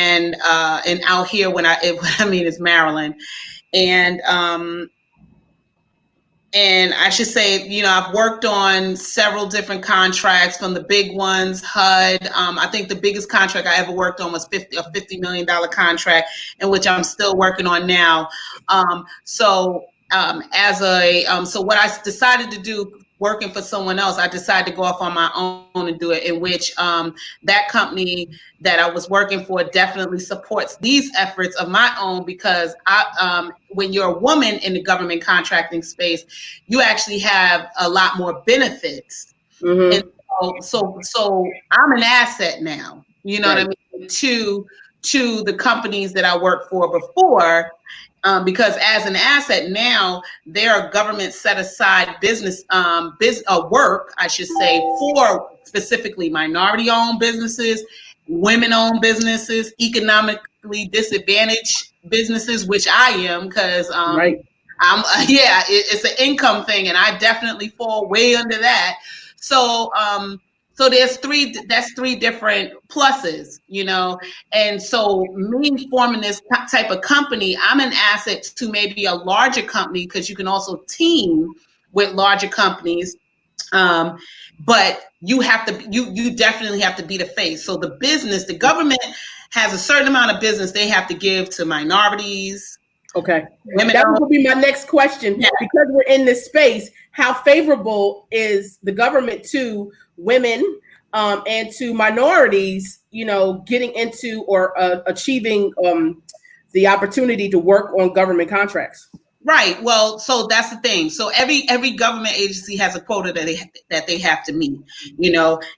and out here I mean it's Maryland, and I should say, I've worked on several different contracts, from the big ones, HUD. I think the biggest contract I ever worked on was a $50 million contract, in which I'm still working on now. So what I decided to do, working for someone else, I decided to go off on my own and do it, in which that company that I was working for definitely supports these efforts of my own, because when you're a woman in the government contracting space, you actually have a lot more benefits. Mm-hmm. And so I'm an asset now, what I mean, to the companies that I worked for before. Because as an asset now, there are government set aside business work, I should say, for specifically minority-owned businesses, women-owned businesses, economically disadvantaged businesses, which I am, because it's an income thing, and I definitely fall way under that. So that's three different pluses, and so me forming this type of company, I'm an asset to maybe a larger company, because you can also team with larger companies. But you definitely have to be the face. So the government has a certain amount of business they have to give to minorities. Okay. That would be my next question. Yeah. Because we're in this space, how favorable is the government to women and to minorities, getting into or achieving the opportunity to work on government contracts? Right. Well, so that's the thing. So every government agency has a quota that they have to meet,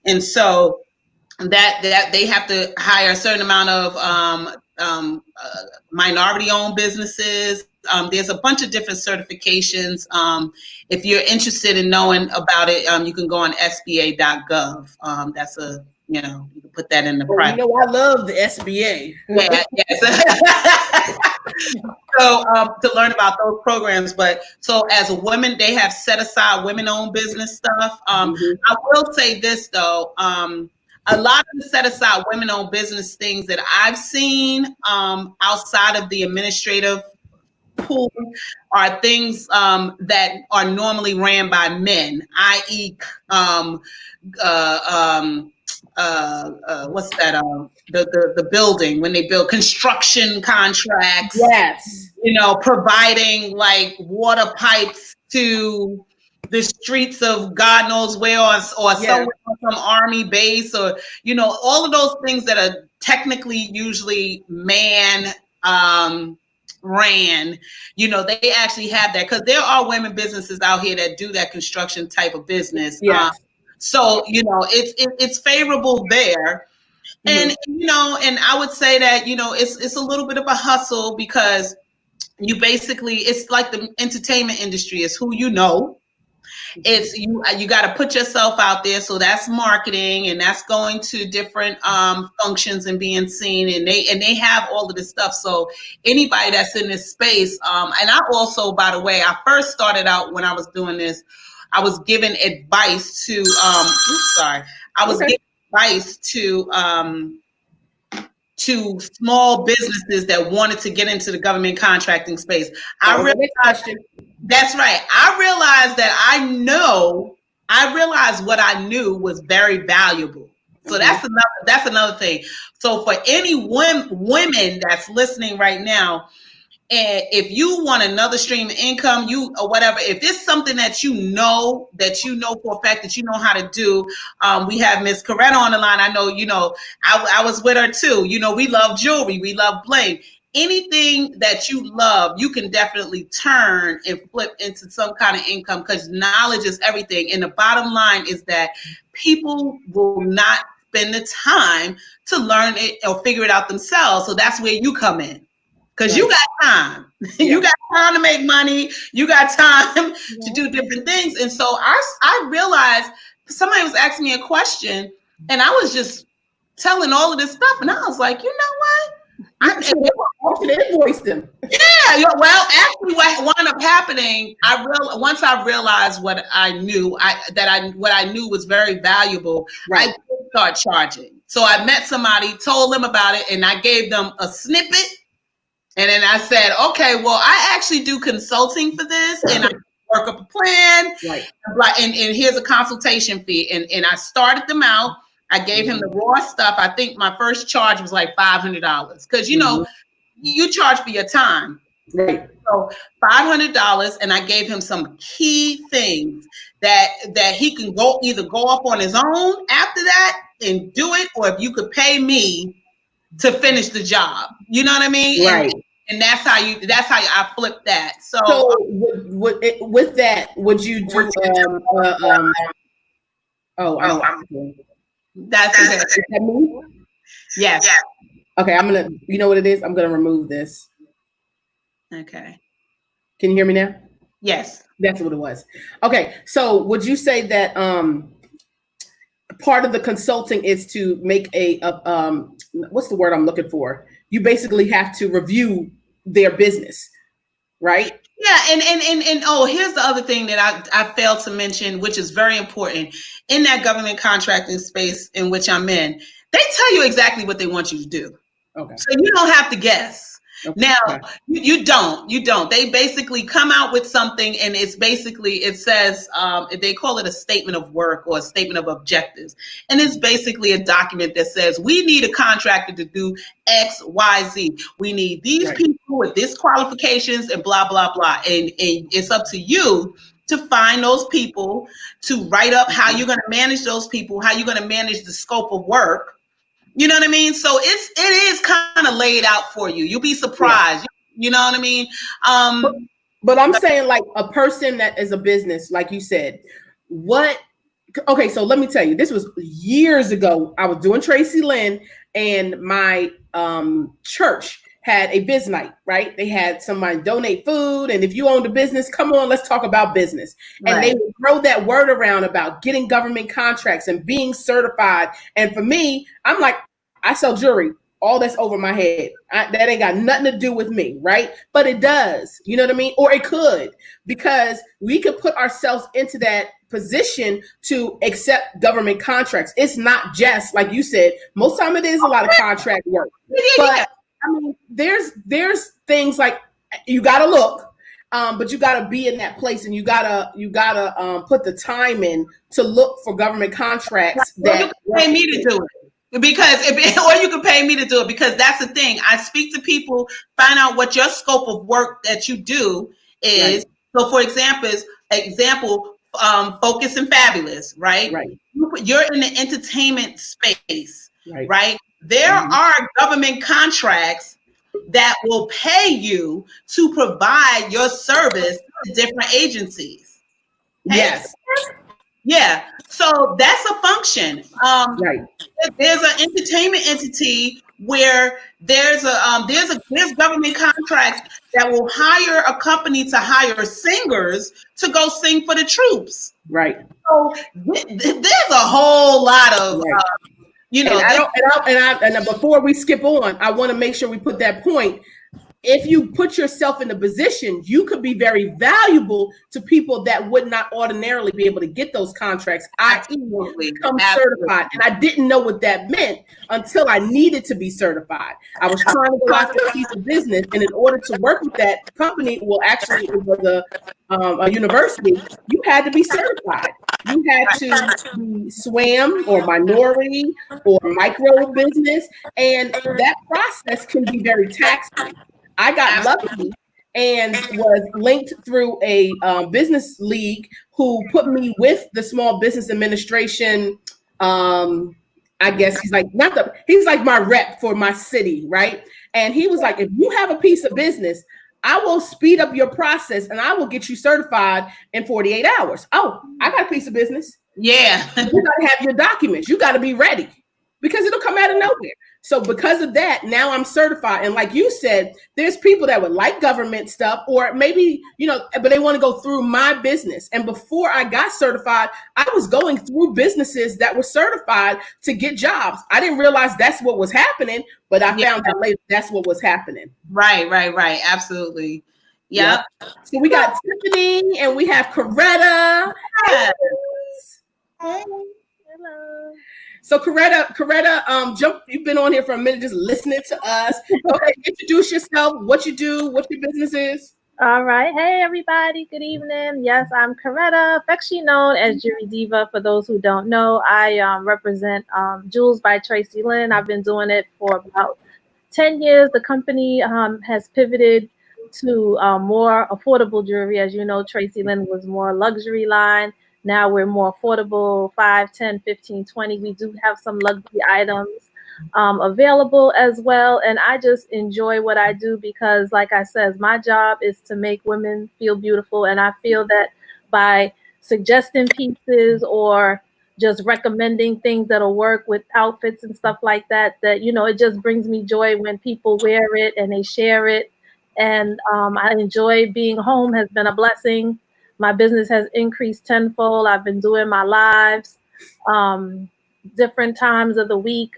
and so that they have to hire a certain amount of minority-owned businesses. There's a bunch of different certifications. If you're interested in knowing about it, you can go on SBA.gov. That's you can put that in the private. I love the SBA. Yeah, yes. So to learn about those programs, but so as a woman, they have set aside women-owned business stuff. I will say this though. A lot of the set aside women-owned business things that I've seen outside of the administrative pool are things that are normally ran by men, i.e., what's that? The building, when they build construction contracts. Yes. Providing like water pipes to the streets of God knows where, or somewhere, some army base, or all of those things that are technically usually man ran. They actually have that, because there are women businesses out here that do that construction type of business. Yes. So it's favorable there. And and I would say that it's a little bit of a hustle, because it's like the entertainment industry is who it's you got to put yourself out there. So that's marketing, and that's going to different functions and being seen, and they have all of this stuff. So anybody that's in this space, and I also, by the way, I first started out when I was doing this, I was giving advice to giving advice to small businesses that wanted to get into the government contracting space. That's right. I realized that I realized what I knew was very valuable. So that's another thing. So for any women that's listening right now, and if you want another stream of income, or whatever, if it's something that you know for a fact that you know how to do, we have Miss Coretta on the line. I know, I was with her too. We love jewelry, we love bling. Anything that you love, you can definitely turn and flip into some kind of income, because knowledge is everything. And the bottom line is that people will not spend the time to learn it or figure it out themselves. So that's where you come in. Because you got time. You got time to make money. You got time to do different things. And so I realized somebody was asking me a question, and I was just telling all of this stuff. And I was like, you know what? I should invoice them. Yeah. Well, actually, what wound up happening, once I realized what I knew, what I knew was very valuable, I did start charging. So I met somebody, told them about it, and I gave them a snippet. And then I said, okay, well, I actually do consulting for this, and I work up a plan. Right. And here's a consultation fee. And I started them out. I gave him the raw stuff. I think my first charge was like $500 because, you know, you charge for your time. Right. So $500, and I gave him some key things that he can either go off on his own after that and do it, or if you could pay me to finish the job. You know what I mean? Right. And that's how I flip that. So with that, would you do that's okay. Is that me? Yes. Okay, you know what it is? I'm gonna remove this. Okay. Can you hear me now? Yes. That's what it was. Okay, so would you say that part of the consulting is to make what's the word I'm looking for? You basically have to review their business, right? Yeah, and here's the other thing that I failed to mention, which is very important in that government contracting space in which I'm in. They tell you exactly what they want you to do. Okay. So you don't have to guess. Okay. Now, you don't. They basically come out with something, and it says, they call it a statement of work or a statement of objectives. And it's basically a document that says, we need a contractor to do X, Y, Z. We need these people with this qualifications and blah, blah, blah. And it's up to you to find those people, to write up how you're going to manage those people, how you're going to manage the scope of work. You know what I mean? So it is kind of laid out for you. You'll be surprised. Yeah. You know what I mean? But I'm saying, like, a person that is a business, like you said, okay, so let me tell you, this was years ago. I was doing Tracy Lynn, and my church had a biz night, right? They had somebody donate food, and if you owned a business, come on, let's talk about business. And they would throw that word around about getting government contracts and being certified. And for me, I'm like, I sell jewelry. All that's over my head. That ain't got nothing to do with me, right? But it does, you know what I mean? Or it could, because we could put ourselves into that position to accept government contracts. It's not just, like you said, most time it is a lot of contract work. But I mean, there's things like, you gotta look, but you gotta be in that place, and you gotta put the time in to look for government contracts. That you can pay me to do it. Or you can pay me to do it, because that's the thing. I speak to people, find out what your scope of work that you do is. Right. So, for example, Focus and Fabulous, right? Right. You're in the entertainment space, right? There are government contracts that will pay you to provide your service to different agencies. Yes. Yeah. So that's a function. There's an entertainment entity where there's government contracts that will hire a company to hire singers to go sing for the troops. Right. So there's a whole lot of and before we skip on, I want to make sure we put that point. If you put yourself in a position, you could be very valuable to people that would not ordinarily be able to get those contracts, i.e. become certified. And I didn't know what that meant until I needed to be certified. I was trying to go after a piece of business, and in order to work with that company, it was a university, you had to be certified. You had to be SWAM or minority or micro business, and that process can be very taxing. I got lucky and was linked through a business league who put me with the Small Business Administration. I guess he's like my rep for my city, right? And he was like, if you have a piece of business, I will speed up your process and I will get you certified in 48 hours. Oh, I got a piece of business. Yeah. You got to have your documents. You got to be ready, because it'll come out of nowhere. So because of that, now I'm certified. And like you said, there's people that would like government stuff, or maybe, but they want to go through my business. And before I got certified, I was going through businesses that were certified to get jobs. I didn't realize that's what was happening, but I found out later that's what was happening. Right. Absolutely. Yep. So we got Tiffany and we have Coretta. Hey. Hello. So Coretta, jump. You've been on here for a minute, just listening to us. Go ahead, introduce yourself. What you do, what your business is. All right. Hey, everybody. Good evening. Yes, I'm Coretta, affectionately known as Jury Diva. For those who don't know, I represent Jewels by Tracy Lynn. I've been doing it for about 10 years. The company has pivoted to more affordable jewelry. As you know, Tracy Lynn was more luxury line. Now we're more affordable, 5, 10, 15, 20. We do have some luxury items available as well. And I just enjoy what I do because, like I said, my job is to make women feel beautiful. And I feel that by suggesting pieces or just recommending things that'll work with outfits and stuff like that, it just brings me joy when people wear it and they share it. And I enjoy being home, has been a blessing. My business has increased tenfold. I've been doing my lives different times of the week.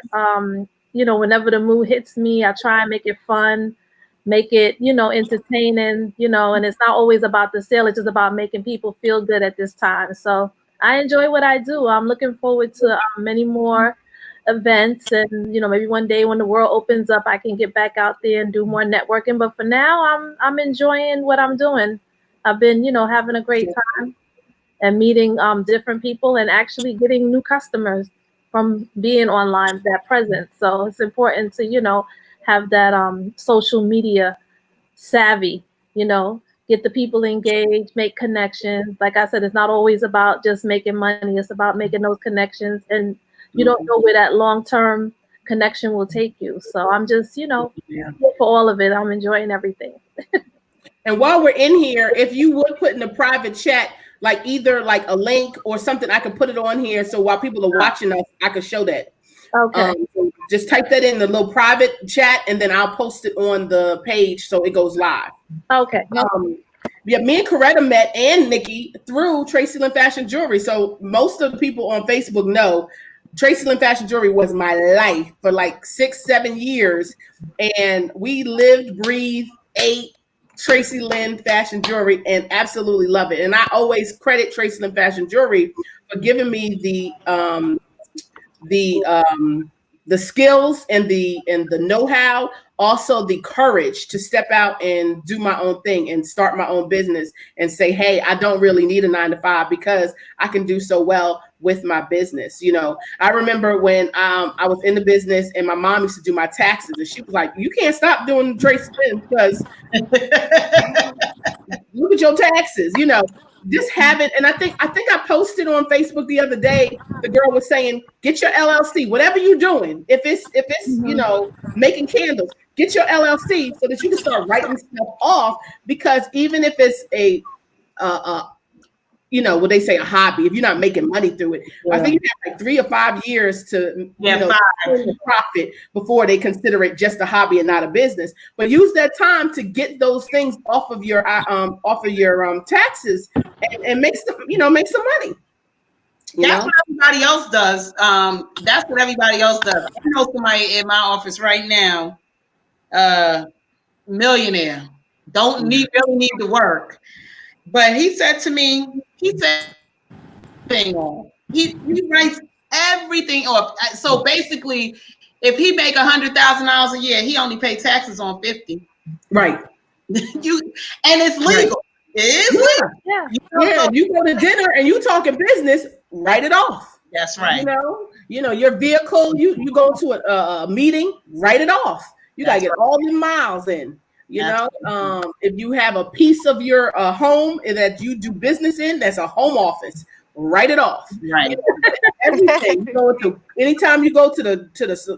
Whenever the mood hits me, I try and make it fun, make it, entertaining, and it's not always about the sale. It's just about making people feel good at this time. So I enjoy what I do. I'm looking forward to many more events, and maybe one day when the world opens up, I can get back out there and do more networking. But for now, I'm enjoying what I'm doing. I've been, having a great time and meeting different people and actually getting new customers from being online, that presence. So it's important to, have that social media savvy, get the people engaged, make connections. Like I said, it's not always about just making money. It's about making those connections, and you don't know where that long-term connection will take you. So I'm just, for all of it, I'm enjoying everything. And while we're in here, if you would put in the private chat, like either like a link or something, I could put it on here. So while people are watching us, I could show that. Okay. So just type that in the little private chat, and then I'll post it on the page so it goes live. Okay. Yeah, me and Coretta met and Nikki through Tracy Lynn Fashion Jewelry. So most of the people on Facebook know Tracy Lynn Fashion Jewelry was my life for like 6-7 years, and we lived, breathed, ate Tracy Lynn Fashion Jewelry and absolutely love it. And I always credit Tracy Lynn Fashion Jewelry for giving me the skills and the know-how, also the courage to step out and do my own thing and start my own business and say, hey, I don't really need a 9-to-5 because I can do so well with my business. I remember when I was in the business and my mom used to do my taxes, and she was like, you can't stop doing Tracy Lynn because look at your taxes, just have it. And I think I posted on Facebook the other day, the girl was saying, get your LLC, whatever you're doing. If it's making candles, get your LLC so that you can start writing stuff off, because even if it's what they say, a hobby, if you're not making money through it, I think you have like 3 or 5 years to profit before they consider it just a hobby and not a business. But use that time to get those things off of your taxes and make some money. That's what everybody else does. That's what everybody else does. I know somebody in my office right now, millionaire, really need to work. But he said to me, he writes everything off. So basically, if he make $100,000 a year, he only pay taxes on 50. Right. And it's legal. Right. It is legal. Yeah. You go to dinner and you talking business, write it off. That's right. Your vehicle, you go to a meeting, write it off. You gotta get all the miles in. If you have a piece of your home that you do business in, that's a home office, write it off. Right. Everything. Anytime you go to the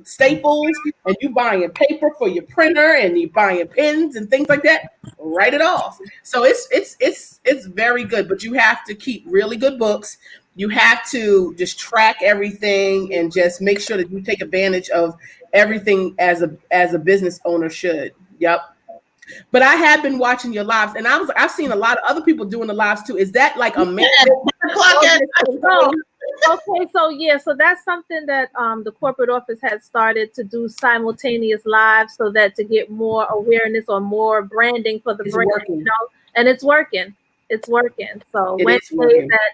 Staples and you buying paper for your printer and you buying pens and things like that, write it off. So it's very good, but you have to keep really good books. You have to just track everything and just make sure that you take advantage of everything as a business owner should. Yep. But I have been watching your lives, and I've seen a lot of other people doing the lives too. Is that like a so that's something that the corporate office has started to do, simultaneous lives, so that to get more awareness or more branding for the brand, and it's working. So Wednesdays at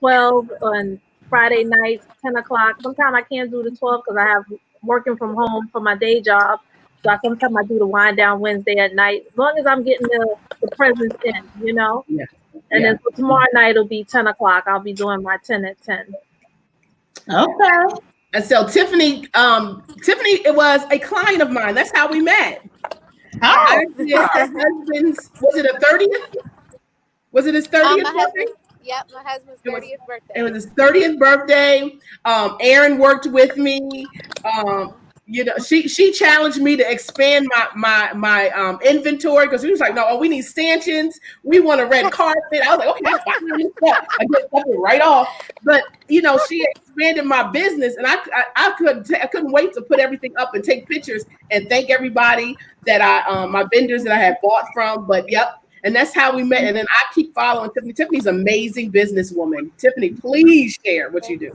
12 on Friday nights, 10 o'clock. Sometimes I can't do the 12 because I have working from home for my day job. So sometimes I do the wind down Wednesday at night. As long as I'm getting the presents in, Yeah. And then for tomorrow night, it'll be 10 o'clock. I'll be doing my 10 at 10. Okay. And so Tiffany, it was a client of mine. That's how we met. Oh, Her husband's, was it a 30th? Was it his 30th birthday? My husband's 30th birthday. It was his 30th birthday. Aaron worked with me. She challenged me to expand my inventory because she was like, no, we need stanchions. We want a red carpet. I was like, okay, I get something right off. But she expanded my business, and I couldn't wait to put everything up and take pictures and thank everybody that my vendors that I had bought from. But yep. And that's how we met. And then I keep following Tiffany. Tiffany's an amazing businesswoman. Tiffany, please share what you do.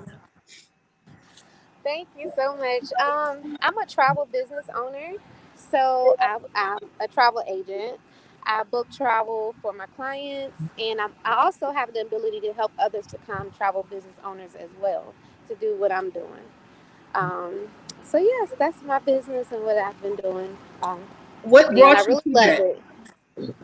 Thank you so much. I'm a travel business owner. So I'm a travel agent. I book travel for my clients. And I also have the ability to help others become travel business owners as well, to do what I'm doing. So yes, that's my business and what I've been doing. What brought you to love that? it.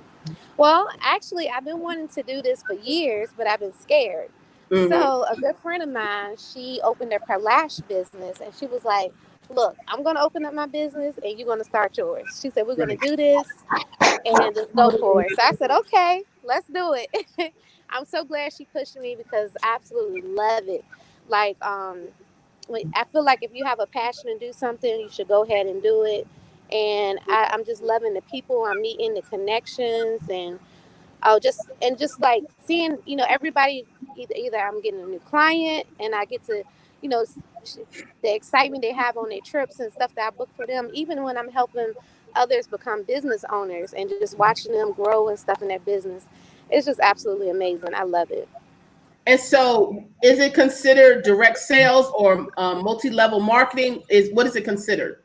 Well, actually, I've been wanting to do this for years, but I've been scared. Mm-hmm. So a good friend of mine, she opened up her lash business, and she was like, look, I'm going to open up my business, and you're going to start yours. She said, we're going to do this, and just go for it. So I said, okay, let's do it. I'm so glad she pushed me because I absolutely love it. Like, I feel like if you have a passion to do something, you should go ahead and do it. And I'm just loving the people I'm meeting, the connections, and just like seeing, everybody, either I'm getting a new client and I get to, the excitement they have on their trips and stuff that I book for them, even when I'm helping others become business owners and just watching them grow and stuff in their business. It's just absolutely amazing. I love it. And so is it considered direct sales or multi-level marketing? What is it considered?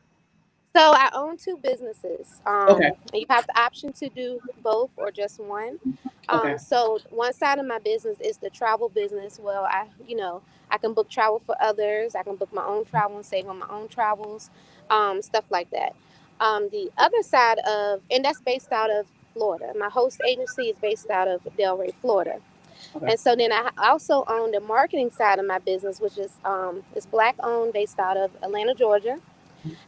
So I own two businesses. Okay. And you have the option to do both or just one. Okay. So one side of my business is the travel business. Well, I can book travel for others. I can book my own travel and save on my own travels, stuff like that. The other side and that's based out of Florida. My host agency is based out of Delray, Florida. Okay. And so then I also own the marketing side of my business, which is Black owned, based out of Atlanta, Georgia.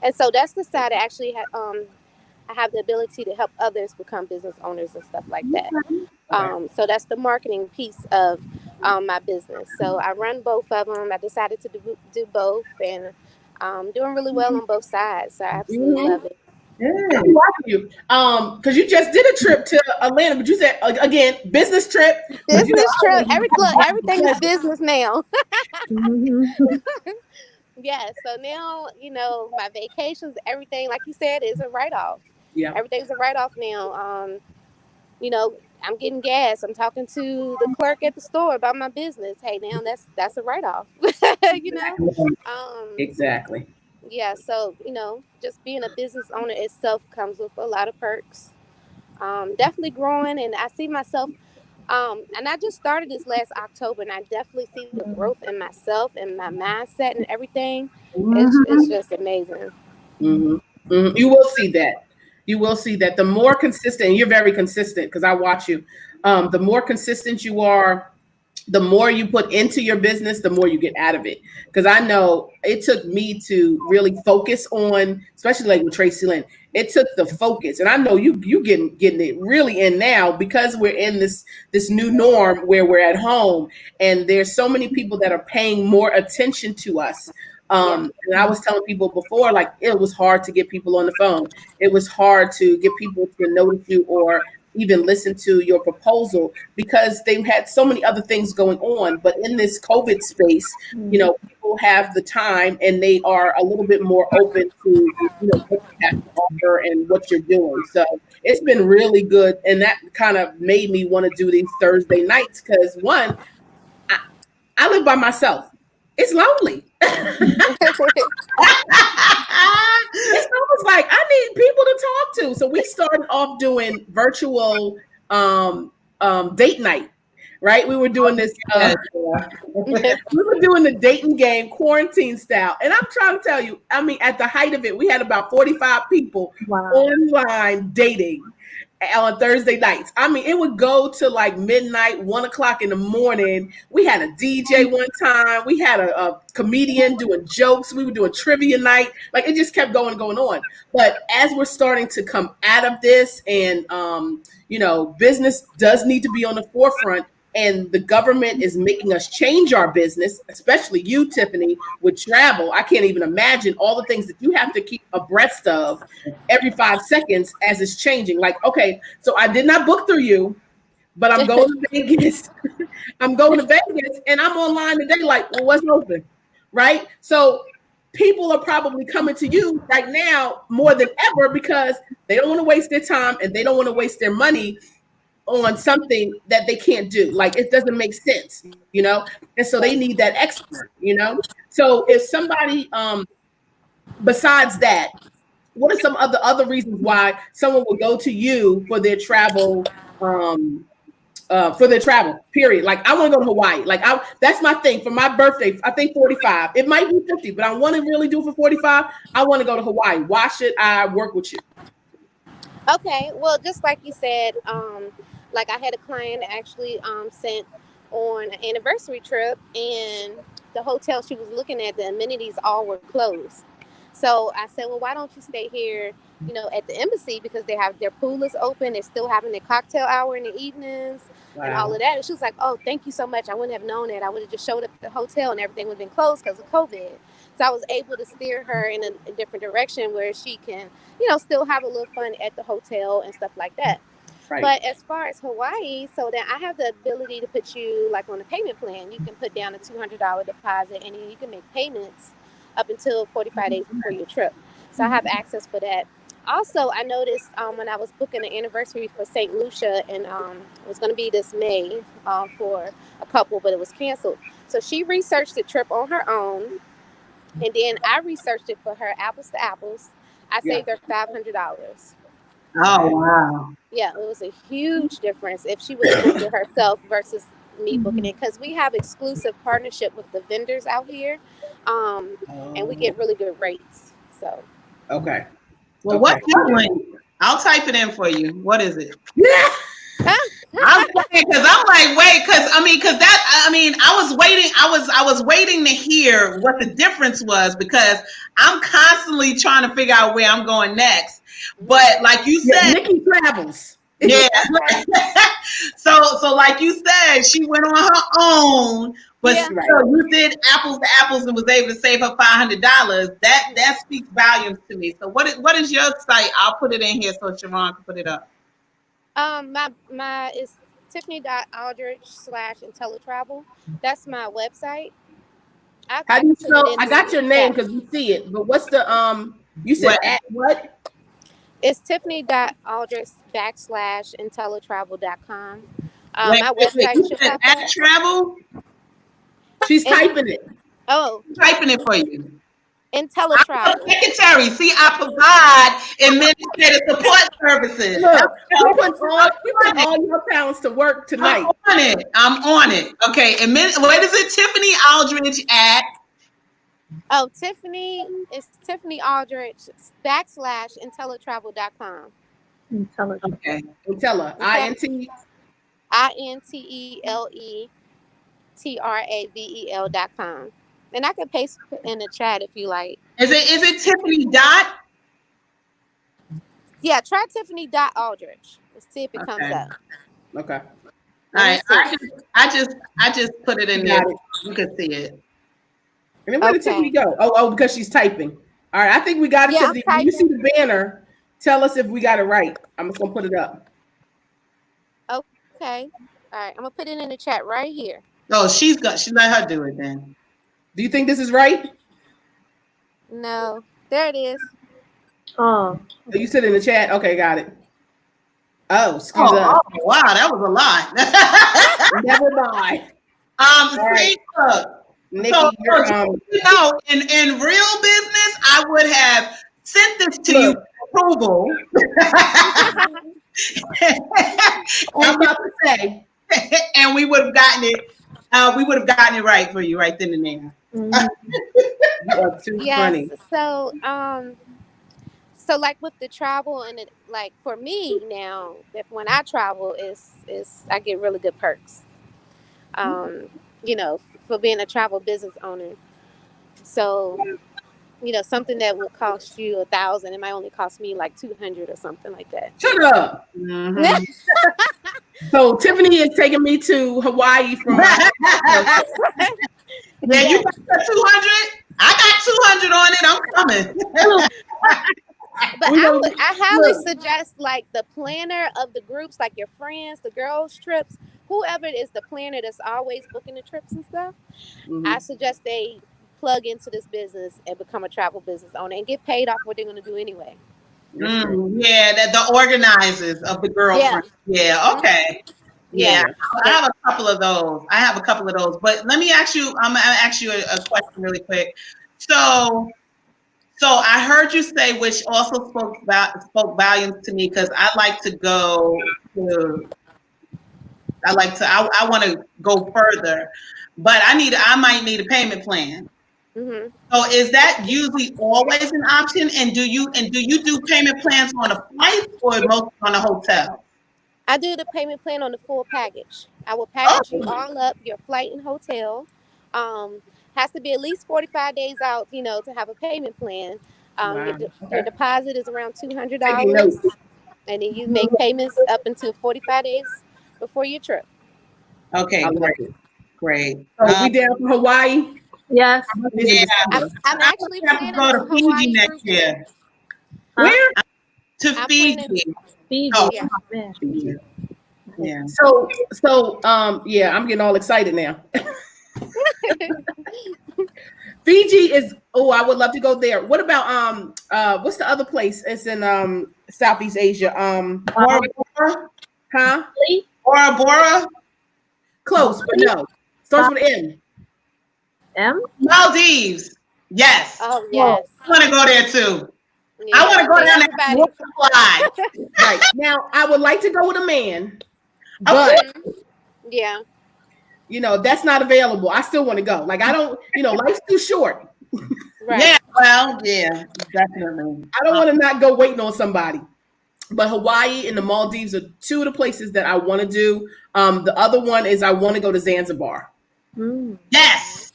And so that's the side I actually I have the ability to help others become business owners and stuff like that. Okay. So that's the marketing piece of my business. So I run both of them. I decided to do both, and doing really well on both sides. So I absolutely love it. Yeah. I'm watching you. Because you just did a trip to Atlanta, but you said again, business trip. Business trip. Everything is business now. Yeah, so now, my vacations, everything, like you said, is a write-off. Yeah. Everything's a write-off now. I'm getting gas. I'm talking to the clerk at the store about my business. Hey, now that's a write-off. Exactly. Yeah, so, just being a business owner itself comes with a lot of perks. Definitely growing, and I see myself. And I just started this last October, and I definitely see the growth in myself and my mindset and everything. It's just amazing. Mm-hmm. Mm-hmm. You will see that. You will see that the more consistent, and you're very consistent because I watch you. The more consistent you are, the more you put into your business, the more you get out of it. Because I know it took me to really focus on, especially like with Tracy Lynn, it took the focus. And I know you getting it really in now because we're in this new norm where we're at home and there's so many people that are paying more attention to us. And I was telling people before, like, it was hard to get people on the phone. It was hard to get people to notice you or even listen to your proposal because they had so many other things going on. But in this COVID space, people have the time and they are a little bit more open to, what you have to offer and what you're doing. So it's been really good. And that kind of made me want to do these Thursday nights because one, I live by myself. It's lonely. It's almost like I need people to talk to. So we started off doing virtual date night right? We were doing this. We were doing the dating game quarantine style, and I'm trying to tell you, I mean, at the height of it, we had about 45 people online dating on Thursday nights. I mean, it would go to like midnight, 1:00 in the morning. We had a DJ one time. We had a comedian doing jokes. We were doing trivia night. Like it just kept going on. But as we're starting to come out of this, and business does need to be on the forefront. And the government is making us change our business, especially you, Tiffany, with travel. I can't even imagine all the things that you have to keep abreast of every 5 seconds as it's changing. Like, okay, so I did not book through you, but I'm going to Vegas. I'm going to Vegas, and I'm online today. Like, well, what's open, right? So people are probably coming to you right now more than ever because they don't want to waste their time and they don't want to waste their money on something that they can't do. Like it doesn't make sense, and so they need that expert, so if somebody besides that, what are some other reasons why someone will go to you for their travel period? Like I want to go to Hawaii. Like that's my thing for my birthday. I think 45. It might be 50, but I want to really do it for 45. I want to go to Hawaii. Why should I work with you? Okay, well, just like you said, like I had a client actually sent on an anniversary trip, and the hotel she was looking at, the amenities all were closed. So I said, well, why don't you stay here, at the embassy, because their pool is open. They're still having their cocktail hour in the evenings and all of that. And she was like, oh, thank you so much. I wouldn't have known that. I would have just showed up at the hotel and everything would have been closed because of COVID. So I was able to steer her in a different direction where she can, still have a little fun at the hotel and stuff like that. Right. But as far as Hawaii, so then I have the ability to put you like on a payment plan. You can put down a $200 deposit, and then you can make payments up until 45 days before your trip. So I have access for that. Also, I noticed when I was booking the anniversary for St. Lucia, and it was going to be this May for a couple, but it was canceled. So she researched the trip on her own, and then I researched it for her, apples to apples. I saved her $500. Oh, wow. Yeah, it was a huge difference if she would have booked it herself versus me booking it, because we have exclusive partnership with the vendors out here, and we get really good rates. So. Okay. Well, what's your link? I'll type it in for you. What is it? Yeah. I'm saying, because I'm like, wait, because I was waiting to hear what the difference was, because I'm constantly trying to figure out where I'm going next. But like you said, Nikki travels. Yeah. So like you said, she went on her own, but so you did apples to apples and was able to save her $500. That speaks volumes to me. So what is your site? I'll put it in here so Sharon can put it up. My is Tiffany.aldrich/IntelliTravel. That's my website. How do you spell? I got your name because we see it, but what's the you said at what? It's Tiffany.aldrich/IntelliTravel.com. My website should have at travel. She's typing it. Oh, typing it for you. IntelliTravel. Secretary. See, I provide administrative support services. Look, you put all your talents to work tonight. I'm on it. Okay. What is it? Tiffany Aldrich at. Oh, Tiffany is Tiffany Aldrich /IntelliTravel.com. Okay. Intella. INTELLETRAVEL.com. And I can paste in the chat if you like. Is it Tiffany dot? Yeah, try Tiffany.Aldrich. Let's see if it comes up. Okay. All right. I just put it in there. You can see it. And then where did Tiffany go? Oh, because she's typing. All right, I think we got it. Yeah, Tiffany. When you see the banner, tell us if we got it right. I'm just gonna put it up. Okay. All right, I'm gonna put it in the chat right here. Oh, she let her do it then. Do you think this is right? No. There it is. Oh. You said in the chat. Okay, got it. Oh, excuse us. Oh, wow, that was a lot. Never mind. Facebook. Nikki, in real business, I would have sent this to you for approval. I'm about to say, and we would have gotten it. We would have gotten it right for you right then and there. Mhm. You are too funny. So like with the travel and it, like for me now, if when I travel is I get really good perks. Um, you know, for being a travel business owner. So, you know, something that would cost you 1,000, it might only cost me like 200 or something like that. Shut up. Mm-hmm. So Tiffany is taking me to Hawaii from my. Yeah, you got 200. I got 200 on it. I'm coming. But I highly suggest like the planner of the groups, like your friends, the girls' trips, whoever is the planner that's always booking the trips and stuff. Mhm. I suggest they plug into this business and become a travel business owner and get paid off what they're going to do anyway. Yeah, that the organizers of the girlfriend. Yeah, okay. Yeah, I have a couple of those. But let me ask you. I'm gonna ask you a question really quick. So I heard you say, which also spoke volumes to me, because I like to go to. I want to go further, but I might need a payment plan. Mm-hmm. So is that usually always an option? And do you do payment plans on a flight or mostly on a hotel? I do the payment plan on the full package. I will package you all up, your flight and hotel. Um, has to be at least 45 days out, you know, to have a payment plan. Your deposit is around $200, and then you make payments up until 45 days before your trip. Okay, great. So we down for Hawaii? Yes. Yeah, I'm actually planning to go to on Fiji Hawaii next year. Where? To I'm Fiji. Fiji. Oh, Yeah. Man. Fiji. Yeah. So yeah, I'm getting all excited now. Fiji is, I would love to go there. What about what's the other place? It's in Southeast Asia. Bora Bora? Huh? Bora Bora? Close, but no. Starts with M. M? Maldives. Yes. Oh yes. I want to go there too. Yeah. I want to go down there and fly. Right. Now, I would like to go with a man, but yeah. you know, that's not available. I still want to go. Like, I don't, life's too short. Right. Yeah, well, yeah, definitely. I don't want to not go waiting on somebody. But Hawaii and the Maldives are two of the places that I want to do. The other one is I want to go to Zanzibar. Yes.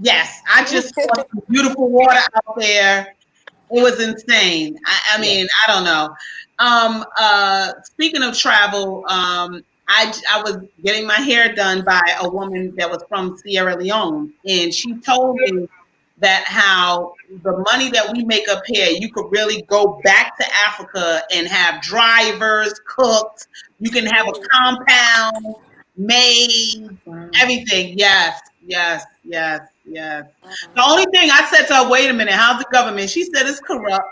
I just saw some beautiful water out there. It was insane. I mean, I don't know. Speaking of travel, I was getting my hair done by a woman that was from Sierra Leone, and she told me that how the money that we make up here, you could really go back to Africa and have drivers, cooks. You can have a compound made, everything. Yes. The only thing I said to her, wait a minute, how's the government? She said it's corrupt.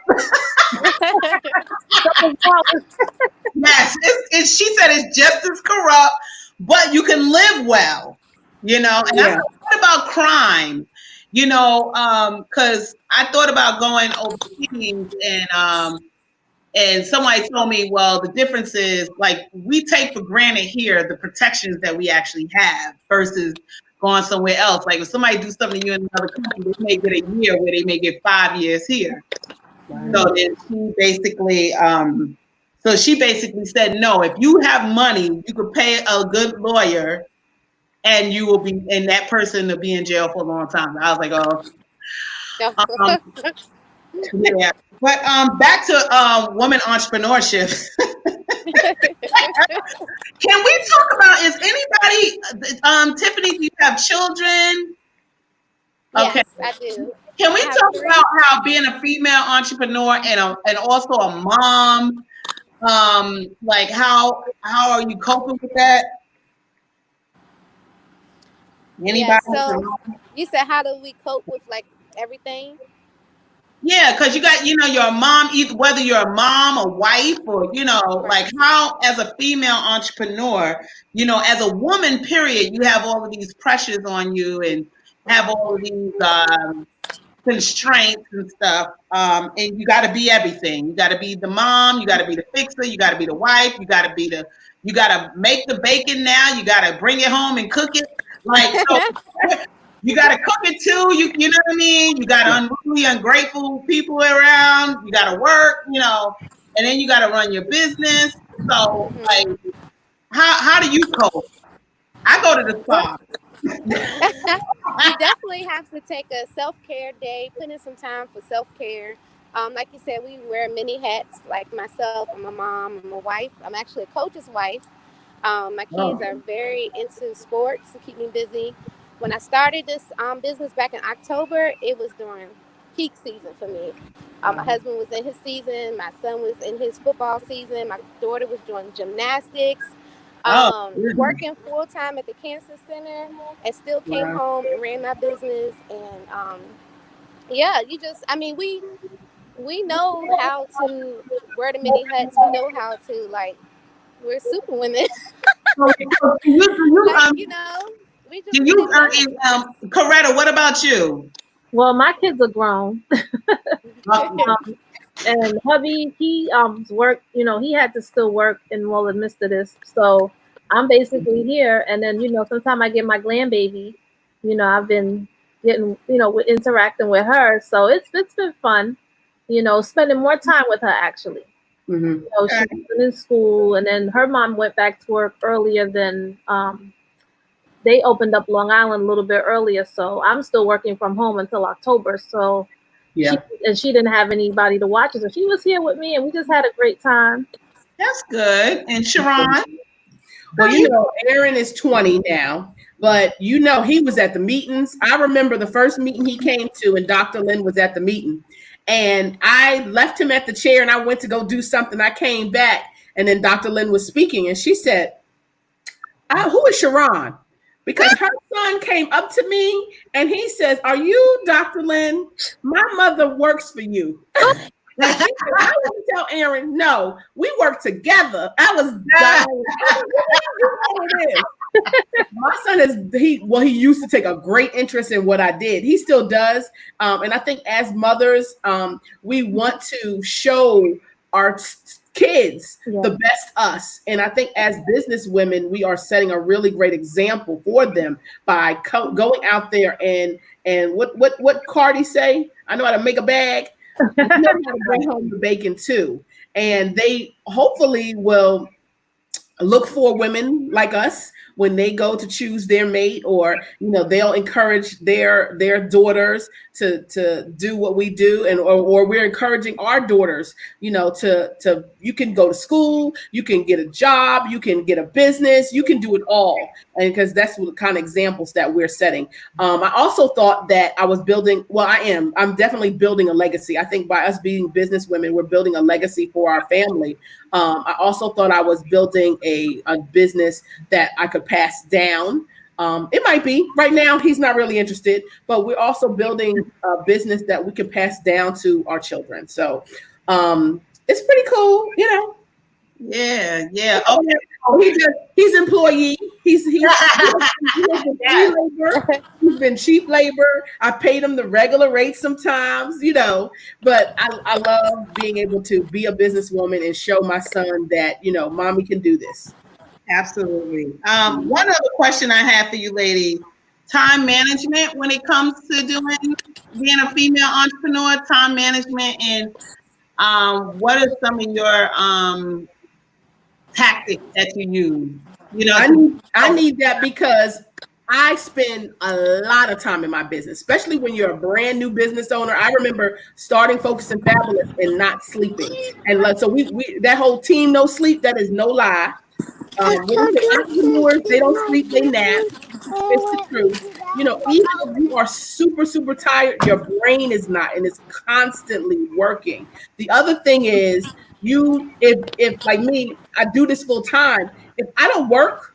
Yes, she said it's just as corrupt, but you can live well, And I thought, what about crime? Because I thought about going overseas, and somebody told me, well, the difference is like we take for granted here the protections that we actually have versus going somewhere else. Like if somebody do something to you in another country, they may get a year where they may get 5 years here. So then she basically said, no, if you have money, you could pay a good lawyer and you will be, and that person will be in jail for a long time. I was like, yeah. But back to women entrepreneurship. Can we talk about, is anybody, Tiffany, do you have children? Okay. Yes, I do. Can we talk about how being a female entrepreneur and also a mom, like how are you coping with that? Anybody? Yeah, so you said, how do we cope with like everything? Yeah, because you got, your mom, whether you're a mom, a wife, or, like how, as a female entrepreneur, as a woman, period, you have all of these pressures on you and have all of these, constraints and stuff. And you got to be everything. You got to be the mom. You got to be the fixer. You got to be the wife. You got to make the bacon now. You got to bring it home and cook it. Like, so you got to cook it too. You know what I mean? You got unruly, ungrateful people around. You got to work, and then you got to run your business. So, like, how do you cope? I go to the spa. You definitely have to take a self-care day, put in some time for self-care. Like you said, we wear many hats, like myself. I'm a mom, I'm a wife. I'm actually a coach's wife. My kids are very into sports to keep me busy. When I started this business back in October, it was during peak season for me. My husband was in his season. My son was in his football season. My daughter was doing gymnastics. Working full-time at the cancer center, and still came home and ran my business. And we know how to wear the mini hats. We know how to, like, we're super women. Coretta, what about you? Well, my kids are grown. And hubby, he worked, he had to still work in well amidst of this. So I'm basically here. And then, sometimes I get my grandbaby, I've been getting, interacting with her. So it's been fun, spending more time with her actually. Mm-hmm. She's been in school, and then her mom went back to work earlier than they opened up Long Island a little bit earlier. So I'm still working from home until October. So she didn't have anybody to watch her. So she was here with me, and we just had a great time. That's good. And Sharon? Well, Aaron is 20 now, but he was at the meetings. I remember the first meeting he came to, and Dr. Lynn was at the meeting. And I left him at the chair, and I went to go do something. I came back, and then Dr. Lynn was speaking, and she said, who is Sharon? Because her son came up to me, and he says, "Are you Dr. Lynn? My mother works for you." And she said, "I want to tell Aaron, no, we work together." I was dying. My son he used to take a great interest in what I did. He still does. And I think as mothers, we want to show our kids the best us. And I think as business women, we are setting a really great example for them by going out there and what Cardi say? I know how to make a bag. I know how to bring home the bacon too. And they hopefully will look for women like us when they go to choose their mate, or they'll encourage their daughters to do what we do, and or we're encouraging our daughters, to you can go to school, you can get a job, you can get a business, you can do it all, and because that's the kind of examples that we're setting. I also thought that I was building. Well, I'm definitely building a legacy. I think by us being business women, we're building a legacy for our family. I also thought I was building a business that I could pass down. It might be. Right now, he's not really interested, but we're also building a business that we can pass down to our children. So it's pretty cool, Yeah. Okay. He's employee. He's been cheap labor. I paid him the regular rate sometimes, but I love being able to be a businesswoman and show my son that, mommy can do this. Absolutely. One other question I have for you ladies: time management when it comes to being a female entrepreneur, time management, and what are some of your tactics that you use? I need that because I spend a lot of time in my business, especially when you're a brand new business owner. I remember starting Focus and Fabulous and not sleeping. And so we that whole team no sleep, that is no lie. Entrepreneurs, they don't sleep, they nap. It's the truth. Even if you are super, super tired, your brain is not, and it's constantly working. The other thing is, if like me, I do this full time. If I don't work,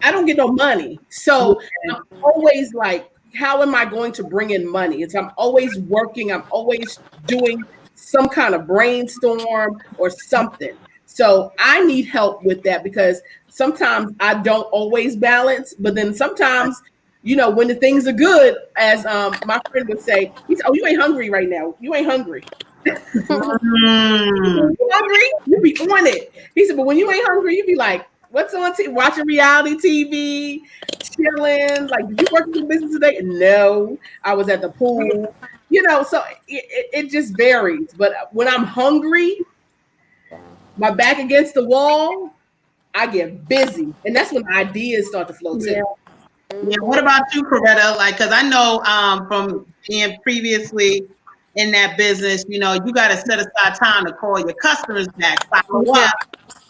I don't get no money. So I'm always like, how am I going to bring in money? I'm always working. I'm always doing some kind of brainstorm or something. So I need help with that because sometimes I don't always balance, but then sometimes you know, when the things are good, as my friend would say, he said, "Oh, you ain't hungry right now. You ain't hungry." Mm. You hungry? You be on it. He said, "But when you ain't hungry, you be like, what's on TV? Watching reality TV, chilling. Like, did you work in the business today? No, I was at the pool. You know, so it just varies. But when I'm hungry, my back against the wall, I get busy, and that's when ideas start to flow too. Yeah. Yeah. What about you, Coretta? Like, because I know from being previously in that business, you know, you got to set aside time to call your customers back, follow Yeah. up,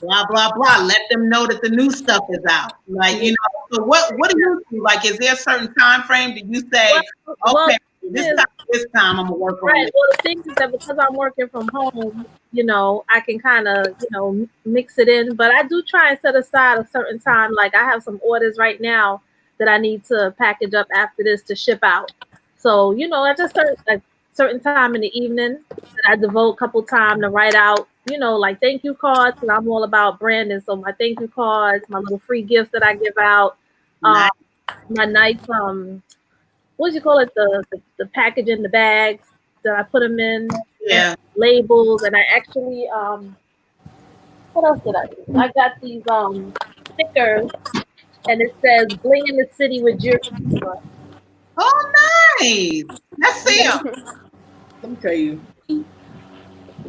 blah blah blah. Let them know that the new stuff is out. Like, you know, so what do you do? Like, is there a certain time frame? Do you say, Well, okay, this time I'm gonna work on right. it? Well, the thing is that because I'm working from home, you know, I can kind of, you know, mix it in. But I do try and set aside a certain time. Like I have some orders right now that I need to package up after this to ship out. So, you know, I just a certain time in the evening that I devote a couple time to write out, you know, like thank you cards. And I'm all about branding. So my thank you cards, my little free gifts that I give out, Nice. my nice what do you call it? The packaging, the bags that I put them in, Yeah. labels, and I actually what else did I do? I got these stickers, and it says "Bling in the City with Jury Diva." Oh, nice. Let's see them. Let me tell you.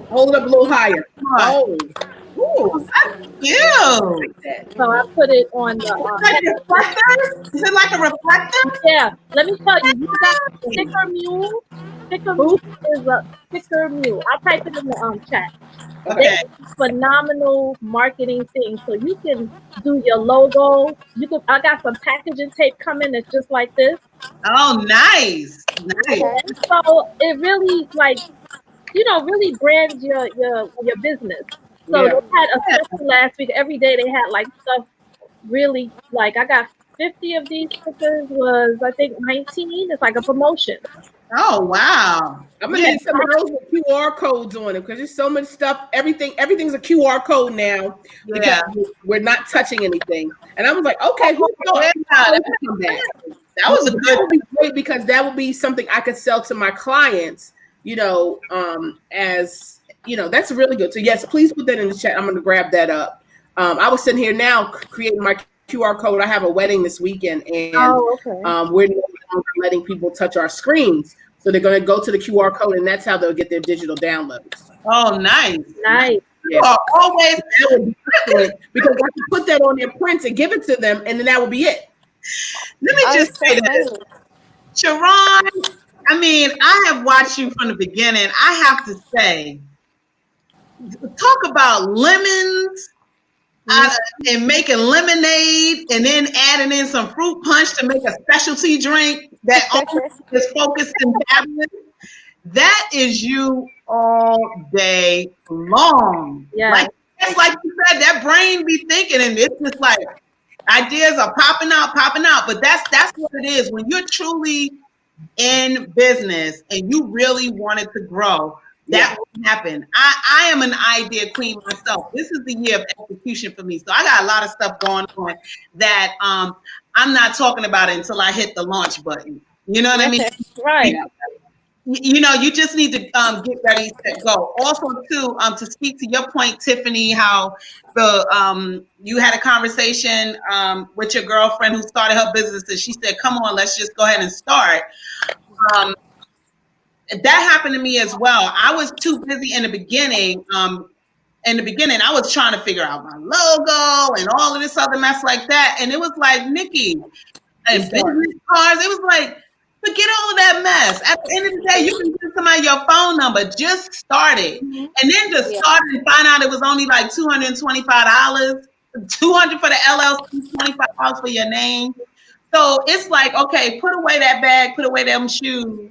Hold it up a little higher. Oh, ooh, Cute. like that. So I put it on the Like reflector? Is it like a reflector? yeah. Let me tell you, you got sticker mule. Sticker mule is a sticker mule. I'll type it in the chat. They Okay. phenomenal marketing thing. So you can do your logo. You can. I got some packaging tape coming that's just like this. Oh, nice. Nice. So it really like you know really brands your business. So Yeah. they had a special last week. Every day they had like stuff really like I got 50 of these stickers was I think 19. It's like a promotion. Oh, wow. I'm gonna need some of those with QR codes on them because there's so much stuff. Everything's a QR code now because Yeah. we're not touching anything. And I was like, okay, who Yeah, thought that that was a that good. would be great because that would be something I could sell to my clients. You know, as you know, that's really good. So yes, please put that in the chat. I'm gonna grab that up. I was sitting here now creating my QR code. I have a wedding this weekend, and Oh, okay. we're no longer letting people touch our screens. So they're going to go to the QR code, and that's how they'll get their digital downloads. Oh, nice. Nice. You are always. That would be excellent because I can put that on their prints and give it to them, and then that would be it. Let me just say this, Sharon. I mean, I have watched you from the beginning. I have to say, talk about lemons and making lemonade, and then adding in some fruit punch to make a specialty drink that only is focused in dabbling. That is you all day long. Yeah. Like it's like you said, that brain be thinking, and it's just like ideas are popping out. But that's what it is when you're truly in business and you really wanted to grow. That will happen. I am an idea queen myself. This is the year of execution for me. So I got a lot of stuff going on that I'm not talking about it until I hit the launch button. You know what I mean? Right. You know, you just need to get ready, set, go. Also, too, to speak to your point, Tiffany, how the you had a conversation with your girlfriend who started her business, and she said, "Come on, let's just go ahead and start." That happened to me as well. I was too busy in the beginning. I was trying to figure out my logo and all of this other mess like that, and it was like, Nikki, and business cards. It was like, forget all of that mess. At the end of the day, you can give somebody your phone number. Just start it. And then just start and find out it was only like $225, $200 for the LLC, $25 for your name. So it's like, okay, put away that bag, put away them shoes,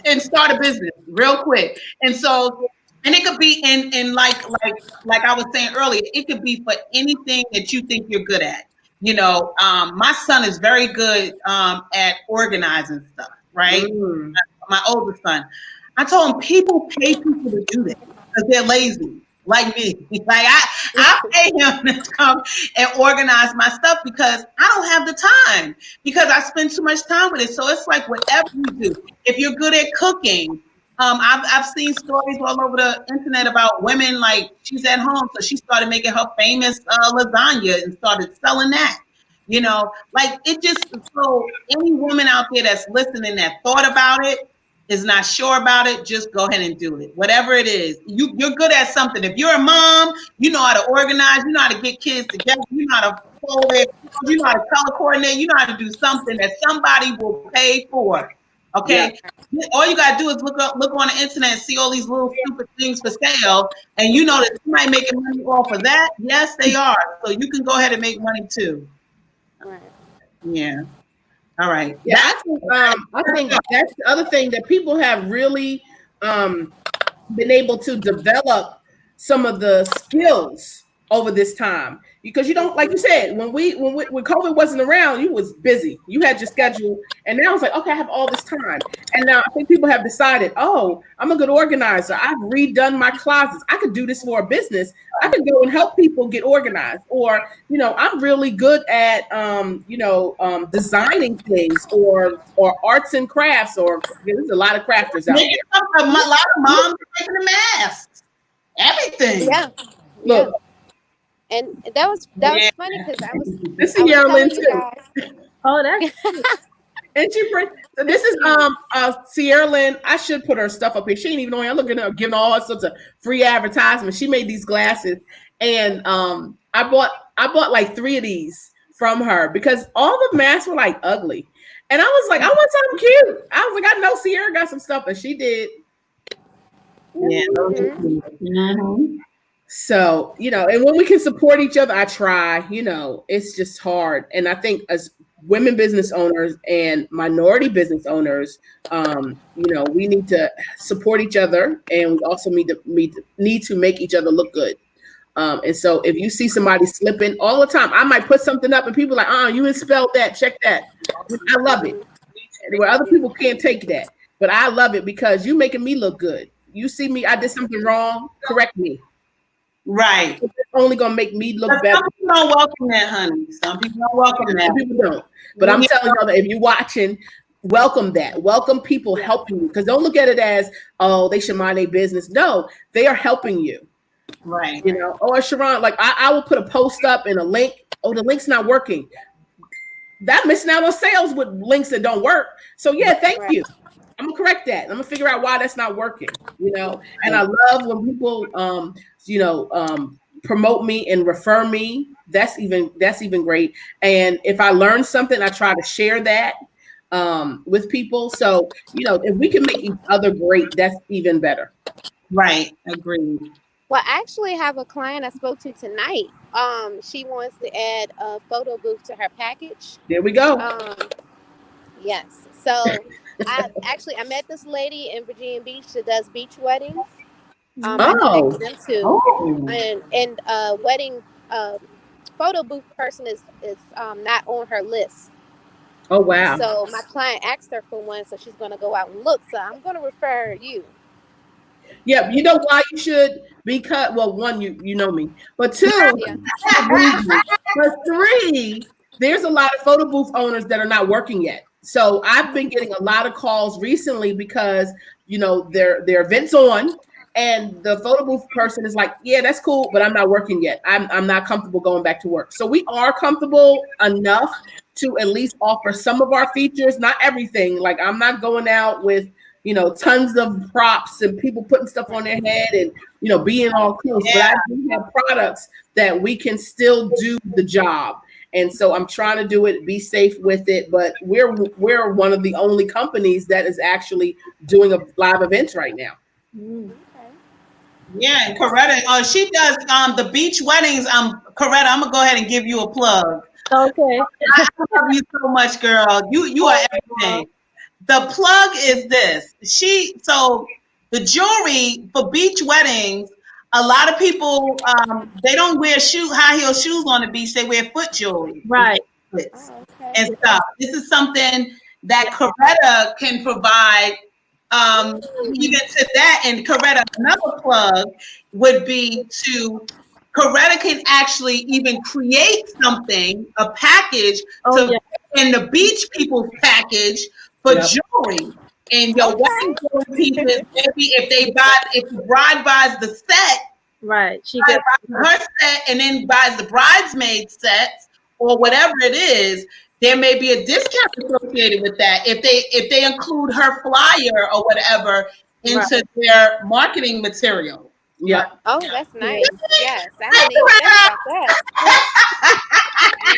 and start a business real quick. And so, and it could be in like I was saying earlier, it could be for anything that you think you're good at. You know, my son is very good at organizing stuff, right? My oldest son. I told him people pay people to do that because they're lazy. like me. Like I pay him to come and organize my stuff because I don't have the time because I spend too much time with it. So it's like whatever you do, if you're good at cooking, I've seen stories all over the internet about women like she's at home, so she started making her famous lasagna and started selling that. You know, like it just so any woman out there that's listening that thought about it is not sure about it, just go ahead and do it. Whatever it is, you're good at something. If you're a mom, you know how to organize, you know how to get kids together, you know how to fold it, you know how to color coordinate, you know how to do something that somebody will pay for. Okay. Yeah. All you gotta do is look on the internet and see all these little stupid things for sale, and you know that somebody making money off of that. Yes, they are. So you can go ahead and make money too. Right. Yeah. All right. Yeah, I think that's the other thing that people have really been able to develop some of the skills over this time, because you don't, like you said, when COVID wasn't around, you was busy, you had your schedule, and now it's like, okay, I have all this time. And now I think people have decided, oh, I'm a good organizer, I've redone my closets, I could do this for a business, I could go and help people get organized, or I'm really good at designing things, or arts and crafts, or there's a lot of crafters out there. A lot of moms are making the masks, everything. Yeah. Look. And that was funny because I was telling you guys. Oh, that's and this is Sierra Lynn. I should put her stuff up here. She ain't even on here. I'm looking at her giving all sorts of free advertisements. She made these glasses, and I bought like 3 of these from her because all the masks were like ugly, and I was like, I want something cute. I was like, I know Sierra got some stuff, and she did. Yeah. Mm-hmm. So, and when we can support each other, I try, it's just hard. And I think as women business owners and minority business owners, we need to support each other, and we also need to make each other look good. And so if you see somebody slipping all the time, I might put something up and people are like, you misspelled that, check that. I love it. Where other people can't take that. But I love it because you making me look good. You see me, I did something wrong, correct me. Right. It's only gonna make me look better. Some people don't welcome that, honey. Some people don't welcome that. Some people don't. But I'm telling you that if you're watching, welcome that. Welcome people helping you. Because don't look at it as, oh, they should mind their business. No, they are helping you. Right. Or Sharon, like I will put a post up and a link. Oh, the link's not working. That missing out on sales with links that don't work. So yeah, thank you. I'm gonna correct that. I'm gonna figure out why that's not working. And I love when people promote me and refer me. That's even great. And if I learn something, I try to share that with people. So if we can make each other great, that's even better. Right. Agreed. Well, I actually have a client I spoke to tonight. She wants to add a photo booth to her package. There we go. Yes. So I met this lady in Virginia Beach that does beach weddings. I connected them too. And wedding photo booth person is not on her list. Oh wow. So my client asked her for one, so she's gonna go out and look. So I'm gonna refer you. Yeah, you know why you should? Because one, you know me, but 2, but 3, there's a lot of photo booth owners that are not working yet. So I've been getting a lot of calls recently because their event's on, and the photo booth person is like, yeah, that's cool, but I'm not working yet. I'm not comfortable going back to work. So we are comfortable enough to at least offer some of our features, not everything. Like I'm not going out with tons of props and people putting stuff on their head and being all close. Yeah. But I do have products that we can still do the job. And so I'm trying to do it, be safe with it. But we're one of the only companies that is actually doing a live event right now. Yeah, and Coretta, she does the beach weddings. Coretta, I'm gonna go ahead and give you a plug. Okay. I love you so much, girl. You are everything. The plug is this. So the jewelry for beach weddings, a lot of people they don't wear high heel shoes on the beach. They wear foot jewelry, right? And stuff. This is something that Coretta can provide even to that. And Coretta, another plug would be to Coretta can actually even create something, a package in the beach people's package for jewelry. And your wedding jewelry pieces, maybe if the bride buys the set, right, she gets her set and then buys the bridesmaid sets or whatever it is, there may be a discount associated with that if they include her flyer or whatever into their marketing material. Yeah. Oh, that's nice. Yes, I didn't even think about that.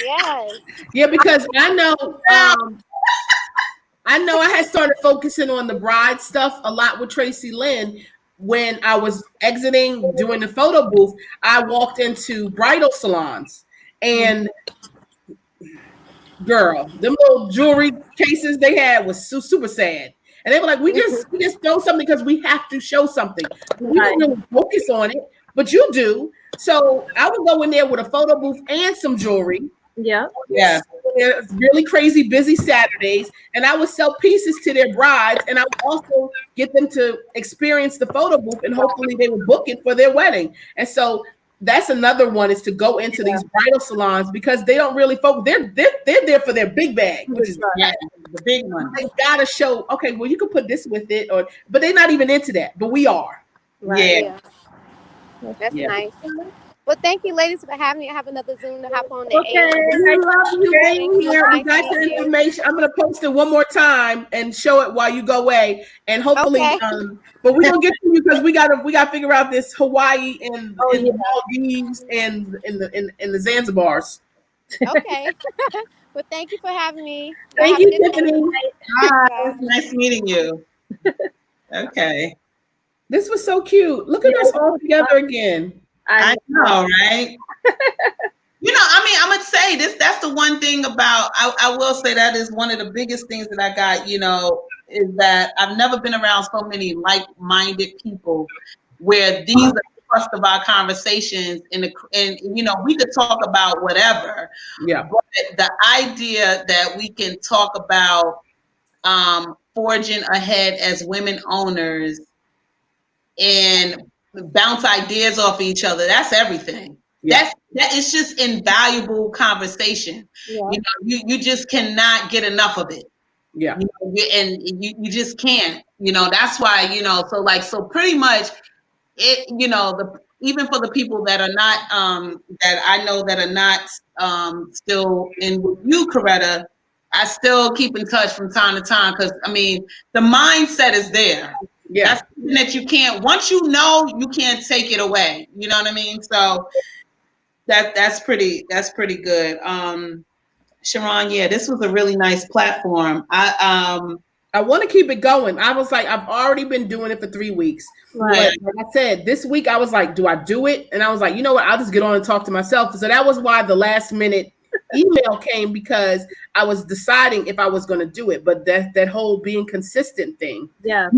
Yes. Yeah, because I know I had started focusing on the bride stuff a lot with Tracy Lynn. When I was exiting doing the photo booth, I walked into bridal salons and girl, them little jewelry cases they had was super sad. And they were like, we just throw something because we have to show something. We don't really focus on it, but you do. So I would go in there with a photo booth and some jewelry. Yeah. Really crazy busy Saturdays, and I would sell pieces to their brides, and I would also get them to experience the photo booth, and hopefully they would book it for their wedding. And so that's another one, is to go into these bridal salons because they don't really focus. They're there for their big bag, which is the big one. They gotta show, okay, well, you can put this with it, but they're not even into that, but we are. Right. Yeah. That's nice. Well, thank you, ladies, for having me. I have another Zoom to hop on. Okay, I love you being here. We got your information. I'm gonna post it one more time and show it while you go away, and hopefully, but we're gonna get to you because we gotta figure out this Hawaii and the Maldives and the Zanzibars. Okay. Well, thank you for having me. Thank you, Tiffany. Hi, nice meeting you. Okay. This was so cute. Look at us all together again. I know, right? I'm gonna say this. That's the one thing about. I will say that is one of the biggest things that I got. Is that I've never been around so many like-minded people, where these are the thrust of our conversations. And we could talk about whatever. Yeah. But the idea that we can talk about forging ahead as women owners and bounce ideas off each other, that's everything. That is just invaluable conversation. You just cannot get enough of it. And you just can't. That's why, so pretty much it, even for the people that are not that I know that are not still in with you, Coretta, I still keep in touch from time to time, because the mindset is there. That's something that you can't, once you know, you can't take it away. You know what I mean? So that's pretty good. Sharon, this was a really nice platform. I want to keep it going. I was like, I've already been doing it for 3 weeks. Right. But like I said, this week I was like, do I do it? And I was like, you know what? I'll just get on and talk to myself. So that was why the last minute email came, because I was deciding if I was going to do it. But that whole being consistent thing. Yeah.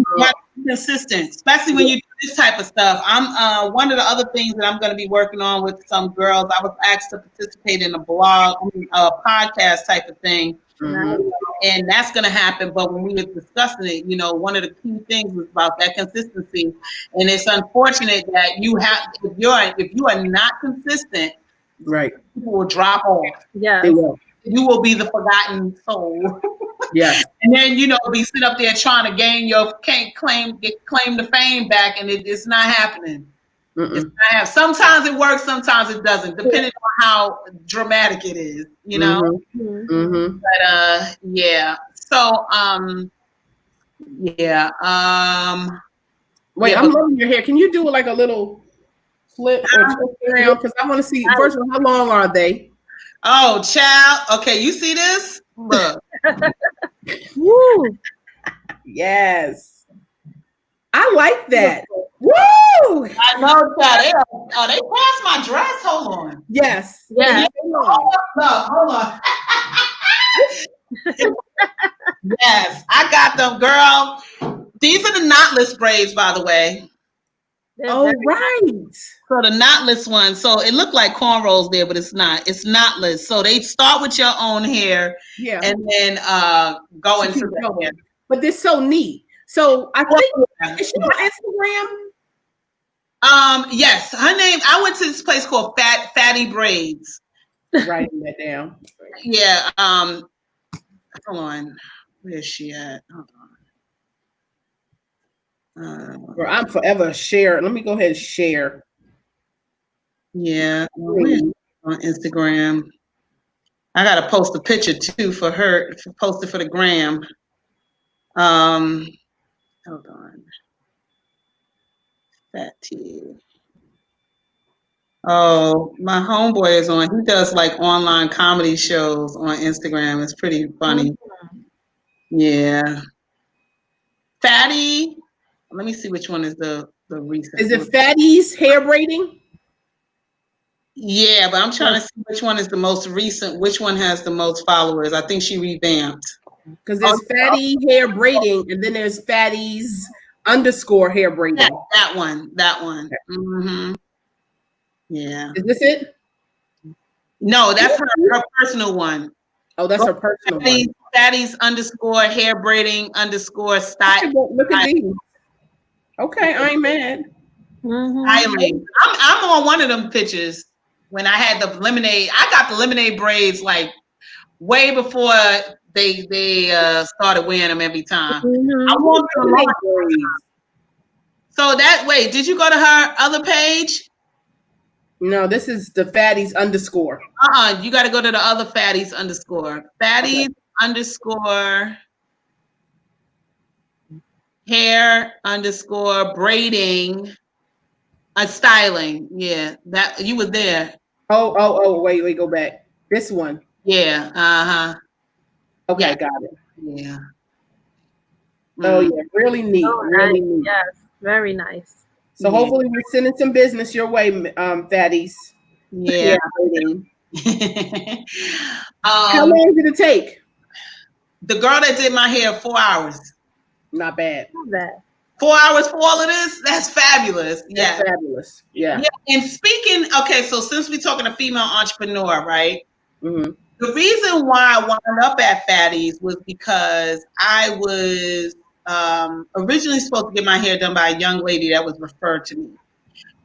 Consistent, especially when you do this type of stuff. I'm one of the other things that I'm going to be working on with some girls. I was asked to participate in a podcast type of thing. Mm-hmm. And that's going to happen. But when we were discussing it, one of the key things was about that consistency. And it's unfortunate that if you are not consistent, right, people will drop off. Yeah, they will. You will be the forgotten soul. Yeah. And then be sitting up there trying to gain claim the fame back, and it's not happening. It's not sometimes it works, sometimes it doesn't, depending on how dramatic it is, Mm-hmm. But So wait, I'm loving your hair. Can you do like a little flip or twist around? Because I want to see, first of all, how long are they? Oh, child. Okay, you see this? Look. Woo. Yes. I like that. Woo! I know, child. They passed my dress. Hold on. Yes. Yeah. Hold on. Yes, I got them, girl. These are the knotless braids, by the way. Oh, right. So the knotless one. So it looked like cornrows there, but it's not. It's knotless. So they start with your own hair, and then go into the hair. But they're so neat. So I think, is she on Instagram? Yes, her name. I went to this place called Fatty Braids. Writing that down. Yeah. Hold on. Where is she at? Hold on. Well, I'm forever share. Let me go ahead and share. Yeah. On Instagram. I gotta post a picture too for her. Post it for the gram. Hold on. Fatty. Oh, my homeboy is on. He does like online comedy shows on Instagram. It's pretty funny. Yeah. Fatty. Let me see which one is the recent. Is it Fatty's hair braiding? Yeah, but I'm trying to see which one is the most recent. Which one has the most followers? I think she revamped. Because there's Fatty hair braiding, and then there's Fatty's _ hair braiding. Yeah, that one. Mm-hmm. Yeah. Is this it? No, that's her personal one. Oh, that's her personal one. Fatty's _ hair braiding _ style. Look at these. Okay, I ain't mad. Styling. I'm on one of them pictures when I had the lemonade. I got the lemonade braids like way before they started wearing them every time. I want them. So did you go to her other page? No, this is the Fatty's _ You got to go to the other Fatty's _ Fatty's _ hair _ braiding styling. Yeah, that you were there. Oh, wait, go back. This one. Yeah, Okay, yeah. Got it. Yeah. Oh yeah, really neat. Really neat. Yes, very nice. So hopefully we're sending some business your way, Fatties. Yeah. How long did it take? The girl that did my hair 4 hours. Not bad. 4 hours for all of this? That's fabulous. That's fabulous. Yeah. And speaking, so since we're talking a female entrepreneur, right? Mm-hmm. The reason why I wound up at Fatty's was because I was originally supposed to get my hair done by a young lady that was referred to me.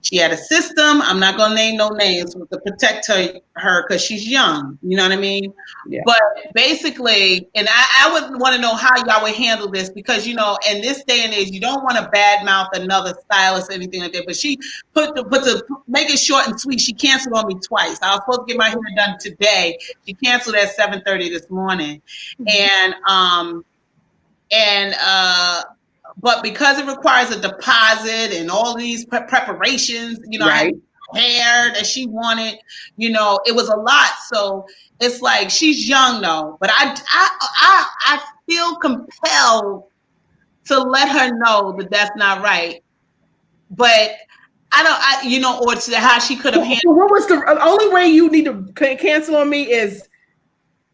She had a system. I'm not going to name no names to protect her because she's young. You know what I mean? Yeah. But basically, and I would want to know how y'all would handle this because, in this day and age, you don't want to badmouth another stylist or anything like that. But she make it short and sweet. She canceled on me twice. I was supposed to get my hair done today. She canceled at 7:30 this morning. But because it requires a deposit and all these preparations, I had hair that she wanted, it was a lot. So it's like she's young though, but I feel compelled to let her know that that's not right. But or to how she could have handled. What was the only way you need to cancel on me is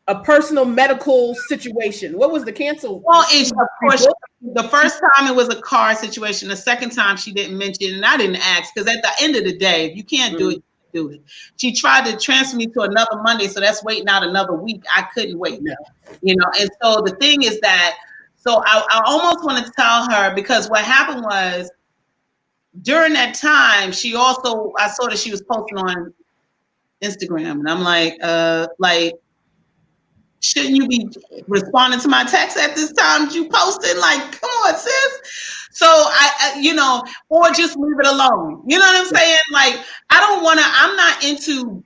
a personal medical situation? What was the cancel? Well, of course, the first time it was a car situation. The second time she didn't mention, and I didn't ask because at the end of the day, if you can't do it, do it. She tried to transfer me to another Monday, so that's waiting out another week. I couldn't wait, And so the thing is that, I almost want to tell her because what happened was during that time, I saw that she was posting on Instagram, and I'm like. Shouldn't you be responding to my text at this time that you posted? Like, come on, sis. So I or just leave it alone. You know what I'm saying? Like, I'm not into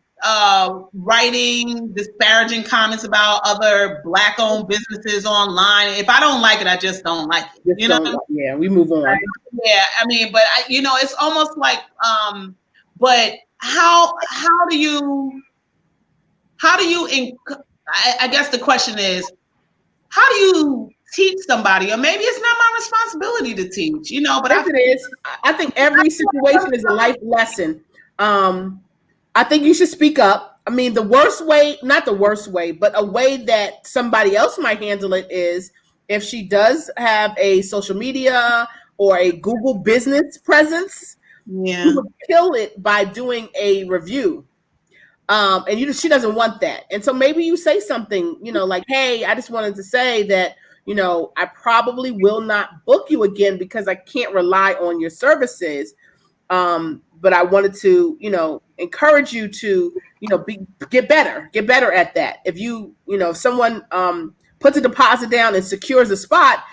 writing disparaging comments about other Black-owned businesses online. If I don't like it, I just don't like it. Yeah, we move on. Yeah, but it's almost like, but how do you I guess the question is, how do you teach somebody? Or maybe it's not my responsibility to teach, but it is. I think every situation is a life lesson. I think you should speak up. I mean, the worst way, not the worst way, but a way that somebody else might handle it is if she does have a social media or a Google business presence, you would kill it by doing a review. And she doesn't want that. And so maybe you say something, like, hey, I just wanted to say that, you know, I probably will not book you again because I can't rely on your services. But I wanted to, you know, encourage you to, you know, get better at that. If you know, if someone puts a deposit down and secures a spot,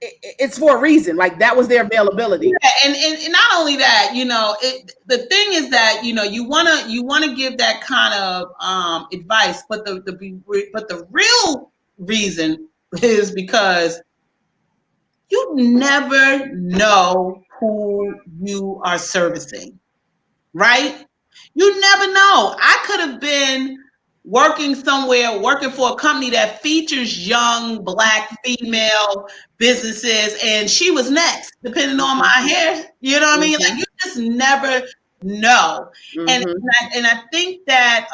it's for a reason. Like that was their availability. Yeah, and not only that, you know, the thing is that, you know, you wanna give that kind of advice, but the real reason is because you never know who you are servicing, right? You never know. I could have been working somewhere, working for a company that features young Black female businesses, and she was next, depending on my hair. You know what I mean? Like you just never know. And I think that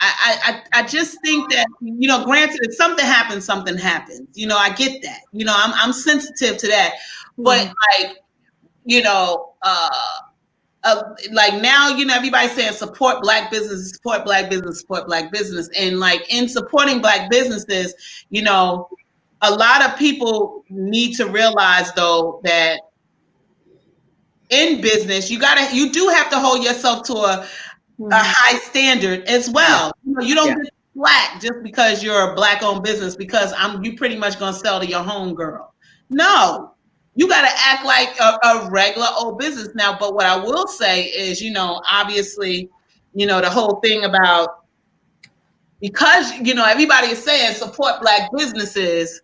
I just think that, you know, granted, if something happens, something happens. You know, I get that. You know, I'm sensitive to that. But like, you know, like now, you know, everybody's saying support Black business, support Black business, support Black business. And like in supporting Black businesses, you know, a lot of people need to realize though that in business, you do have to hold yourself to a high standard as well. You know, you don't get Black just because you're a Black owned business because you pretty much gonna sell to your home girl. No, you got to act like a regular old business now. But what I will say is, you know, obviously, you know, the whole thing about, because, you know, everybody is saying support Black businesses,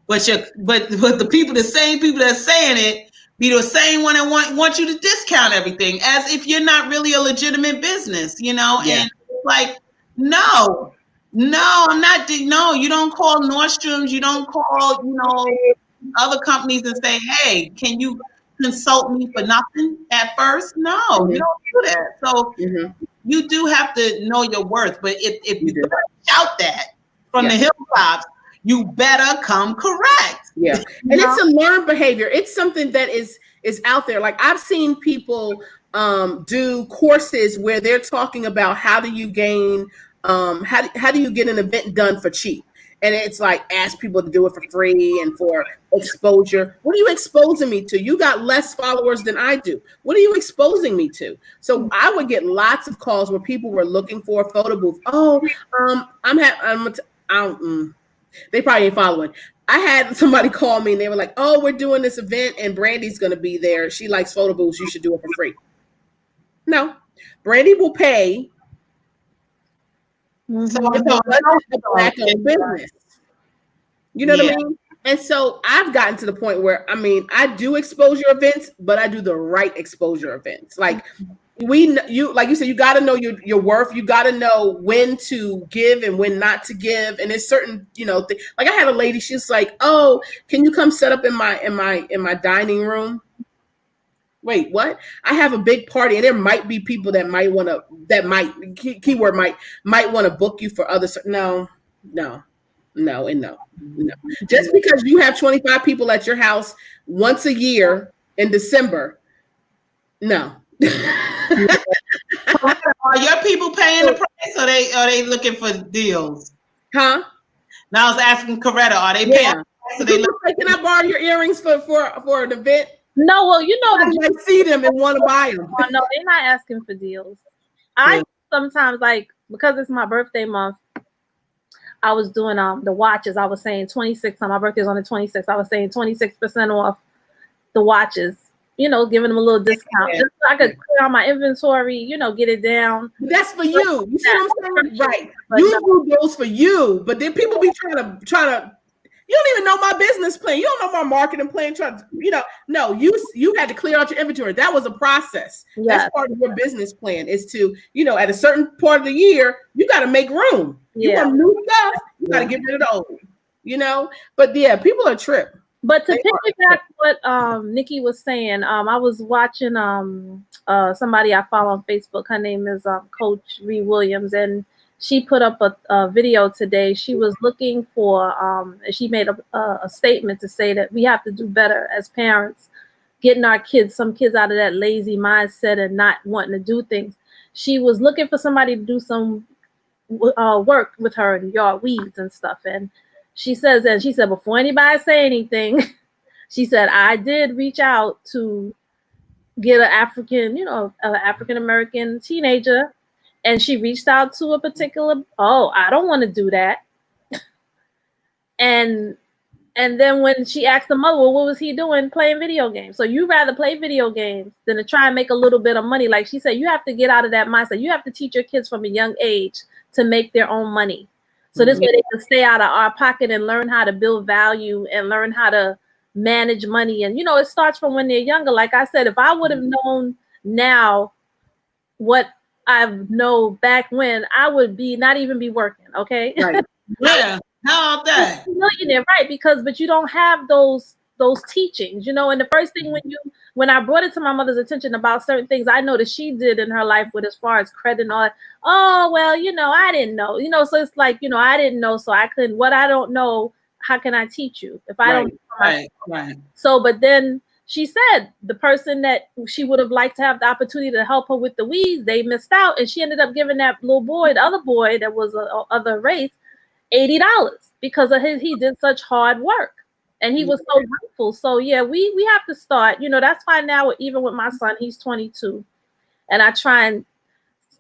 but the people, the same people that's saying it, be the same one that want you to discount everything as if you're not really a legitimate business, you know? Yeah. And like, no, I'm not. No, you don't call Nordstrom's, you don't call, you know, other companies and say, hey, can you consult me for nothing at first? No, you don't do that. So you do have to know your worth. But if you shout that from the hilltops, you better come correct. Yeah. And it's a learned behavior. It's something that is out there. Like I've seen people do courses where they're talking about how do you gain, how do you get an event done for cheap? And it's like, ask people to do it for free and for exposure. What are you exposing me to? You got less followers than I do. What are you exposing me to? So I would get lots of calls where people were looking for a photo booth. Oh, they probably ain't following. I had somebody call me and they were like, oh, we're doing this event and Brandy's going to be there. She likes photo booths. You should do it for free. No, Brandy will pay. So it's a Black-owned business. You know what I mean? And so I've gotten to the point where, I mean, I do exposure events, but I do the right exposure events. Like like you said, you got to know your worth. You got to know when to give and when not to give. And there's certain, you know, like I had a lady, she's like, oh, can you come set up in my dining room? Wait, what? I have a big party, and there might be people that might want to, keyword might want to book you for other. No. Just because you have 25 people at your house once a year in December, no. Are your people paying the price, or are they looking for deals? Huh? Now I was asking Coretta, are they paying? So can I borrow your earrings for an event? No, well, you know, I might see them and want to buy them. Oh, no, they're not asking for deals. I sometimes, like, because it's my birthday month, I was doing the watches. I was saying 26 on my birthday's on the 26th. I was saying 26% off the watches. You know, giving them a little discount just so I could clear out my inventory. You know, get it down. That's for you. You see what I'm saying? Right. You do those for you, but then people be trying to. You don't even know my business plan. You don't know my marketing plan. No, you had to clear out your inventory. That was a process. Yes. That's part of your business plan is to, you know, at a certain part of the year, you got to make room. You want new stuff, you got to get rid of the old, you know? But yeah, people are tripped. But to piggyback what Nikki was saying, I was watching somebody I follow on Facebook. Her name is Coach Ree Williams, and she put up a video today. She was looking for, she made a statement to say that we have to do better as parents, getting some kids out of that lazy mindset and not wanting to do things. She was looking for somebody to do some work with her in yard weeds and stuff. And she said, before anybody say anything, she said, I did reach out to get an African American teenager, and she reached out to a particular, I don't want to do that. And then when she asked the mother, well, what was he doing? Playing video games. So you rather play video games than to try and make a little bit of money. Like she said, you have to get out of that mindset. You have to teach your kids from a young age to make their own money. So this way they can stay out of our pocket and learn how to build value and learn how to manage money. And, it starts from when they're younger. Like I said, if I would have known now what I know back when, I would not even be working. Okay. Right. Yeah. How about that? Millionaire, right? But you don't have those teachings, and the first thing when I brought it to my mother's attention about certain things I know that she did in her life with as far as credit and all that, I didn't know, so it's like, I didn't know, so I couldn't, what I don't know, how can I teach you if I don't know? Right. So, but then she said the person that she would have liked to have the opportunity to help her with the weeds, they missed out, and she ended up giving that little boy, the other boy that was a other race, $80 because of he did such hard work, and he was so grateful. So yeah, we have to start, that's why now, even with my son, he's 22, and I try and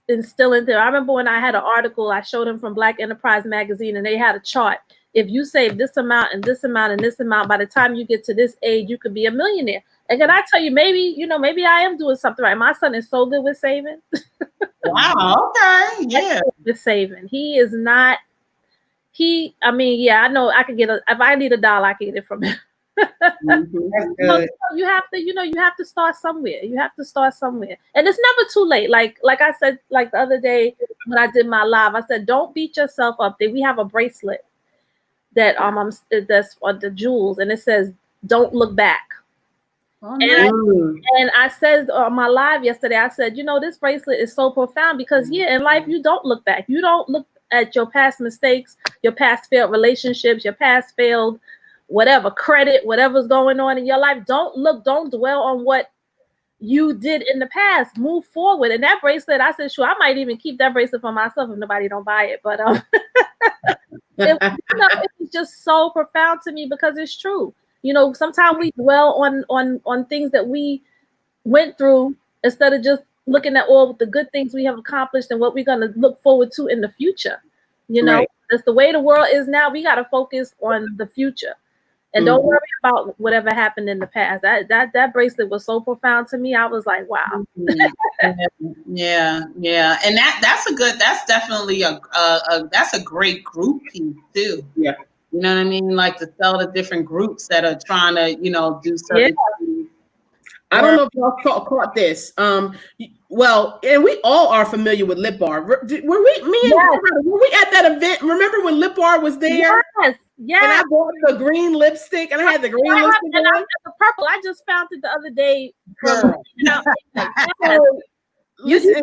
instill in there. I remember when I had an article I showed him from Black Enterprise magazine, and they had a chart. If you save this amount and this amount and this amount, by the time you get to this age, you could be a millionaire. And can I tell you, maybe I am doing something right. My son is so good with saving. Wow. Okay. Yeah. With saving, he is not. I know I could get if I need $1, I can get it from him. That's you have to start somewhere. You have to start somewhere, and it's never too late. Like I said, like the other day when I did my live, I said, don't beat yourself up. We have a bracelet that that's on the jewels, and it says, "Don't look back." And I said on my live yesterday, I said, this bracelet is so profound because in life you don't look back. You don't look at your past mistakes, your past failed relationships, your past failed whatever credit, whatever's going on in your life. Don't dwell on what you did in the past. Move forward. And that bracelet, I said, sure, I might even keep that bracelet for myself if nobody don't buy it. But it was just so profound to me because it's true. Sometimes we dwell on things that we went through instead of just looking at all the good things we have accomplished and what we're going to look forward to in the future. Right. That's the way the world is now. We got to focus on the future and don't worry about whatever happened in the past. That bracelet was so profound to me. I was like, wow. Yeah. And that's definitely that's a great group piece too. Yeah. You know what I mean? Like to sell to different groups that are trying to, do certain things. I don't know if y'all caught this. Well, and we all are familiar with Lip Bar. Were we at that event? Remember when Lip Bar was there? Yes. And I bought the green lipstick, and I had the green lipstick and I had the purple. I just found it the other day. Listen,